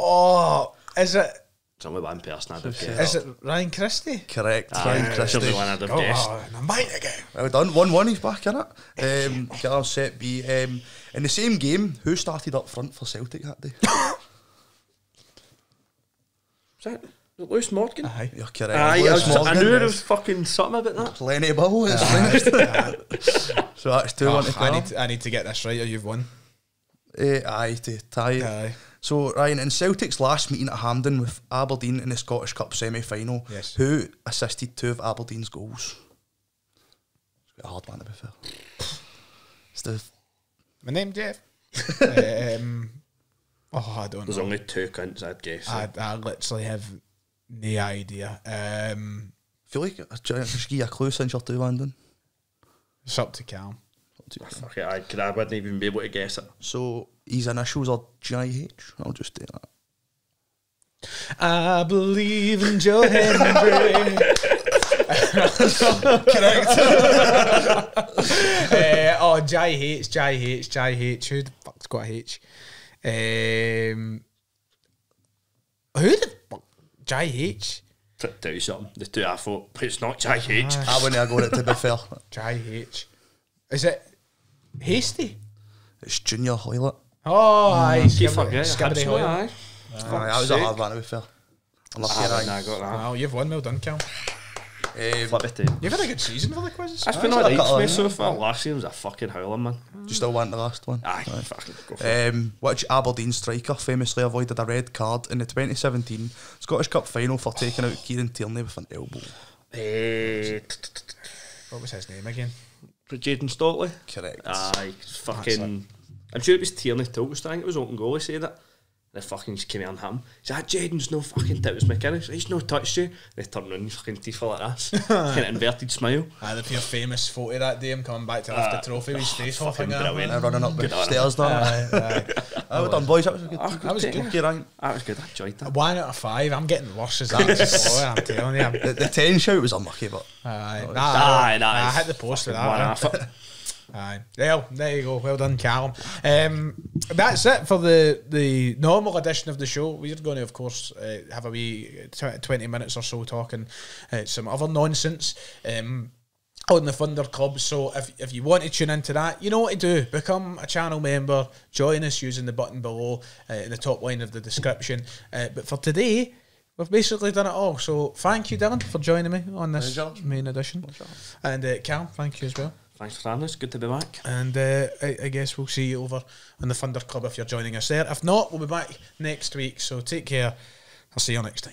Speaker 3: Oh, is it?
Speaker 5: It's only one person I'd have
Speaker 3: Is
Speaker 5: guessed.
Speaker 3: it Ryan Christie?
Speaker 4: Correct,
Speaker 5: Aye,
Speaker 4: Ryan
Speaker 5: it's only
Speaker 4: Christie.
Speaker 5: one I'd have guessed.
Speaker 3: Oh, and I'm right again.
Speaker 4: Well done, 1-1, he's back in it. Calum set B. In the same game, who started up front for Celtic that day?
Speaker 5: Is that Lewis Morgan?
Speaker 3: Aye.
Speaker 4: You're correct.
Speaker 5: Aye,
Speaker 4: Lewis
Speaker 5: I
Speaker 4: Morgan.
Speaker 5: knew there was fucking something about that.
Speaker 4: Lenny Bill is finished. So that's 2-1 to Calum.
Speaker 3: I need to get this right or you've won.
Speaker 4: Aye, to tie it.
Speaker 3: Aye.
Speaker 4: So, Ryan, in Celtic's last meeting at Hampden with Aberdeen in the Scottish Cup semi-final,
Speaker 3: Yes.
Speaker 4: who assisted 2 of Aberdeen's goals? It's quite a hard one, to be fair. It's the...
Speaker 3: My name Jeff. I don't
Speaker 5: There's
Speaker 3: know.
Speaker 5: only 2 counts, I'd guess.
Speaker 3: I literally have no idea.
Speaker 4: I feel like I should give you a clue since you're 2-1 done.
Speaker 3: It's up to Calum.
Speaker 5: Fuck it, I wouldn't even be able to guess it.
Speaker 4: So his initials are JH. I'll just do that.
Speaker 3: I believe in Joe Henry.
Speaker 4: Correct.
Speaker 3: JH. Who the fuck's got a H? Who the fuck? JH?
Speaker 5: Tell you something, the two I thought, but it's not JH.
Speaker 4: I wouldn't have got it, to be fair.
Speaker 3: JH. Is it Hasty?
Speaker 4: It's Junior Hoylett.
Speaker 3: Oh, aye.
Speaker 5: Keep forgetting.
Speaker 3: Skibberty Hoyle.
Speaker 5: Aye.
Speaker 4: That was a hard one, to be fair. I'm lucky
Speaker 5: I
Speaker 4: I
Speaker 5: wouldn't have got that.
Speaker 3: Wow, you've won. Well done, Cal.
Speaker 5: Flip it to
Speaker 3: You've had a good season for the quizzes.
Speaker 5: It's been
Speaker 4: I've
Speaker 5: alright
Speaker 4: got
Speaker 5: for me
Speaker 4: a-
Speaker 5: so far. Last year was a fucking howling, man.
Speaker 4: Do you still want the last one?
Speaker 5: Aye, fucking go for it.
Speaker 4: Which Aberdeen striker famously avoided a red card in the 2017 Scottish Cup final for taking out Kieran Tierney with an elbow?
Speaker 3: What was his name again?
Speaker 5: Jaden Stockley.
Speaker 4: Correct.
Speaker 5: Aye, fucking. I'm sure it was Tierney Tilgust, I think it was open goal, he said it. They fucking just came on him. He said, Jaden's no fucking tip, it was McInnes. He's no touched you. They turned around and fucking teeth like this. Kind of inverted smile.
Speaker 3: The pure famous photo that day, him coming back to lift the trophy with his face hopping out.
Speaker 5: brilliant.
Speaker 4: Running up the
Speaker 5: Good on
Speaker 4: stairs now.
Speaker 3: Aye.
Speaker 4: Well done, boys. That was a good.
Speaker 3: That was good.
Speaker 4: Okay, right.
Speaker 5: That was good, I enjoyed that.
Speaker 3: 1 out of 5. I'm getting worse as that before, I'm telling you.
Speaker 4: The 10 shout was unlucky, but
Speaker 3: Aye.
Speaker 5: Aye,
Speaker 3: I hit the post with that.
Speaker 5: One
Speaker 3: right?
Speaker 5: half.
Speaker 3: Aye. Well, there you go. Well done, Calum. That's it for the normal edition of the show. We're going to, of course, have a wee 20 minutes or so talking some other nonsense on the Thunder Club. So if you want to tune into that, you know what to do. Become a channel member. Join us using the button below in the top line of the description. But for today, we've basically done it all. So thank you, Dylan, for joining me on this main edition. And Calum, thank you as well.
Speaker 5: Thanks for having us, good to be back.
Speaker 3: And I guess we'll see you over on the Thunder Club if you're joining us there. If not, we'll be back next week. So take care. I'll see you next time.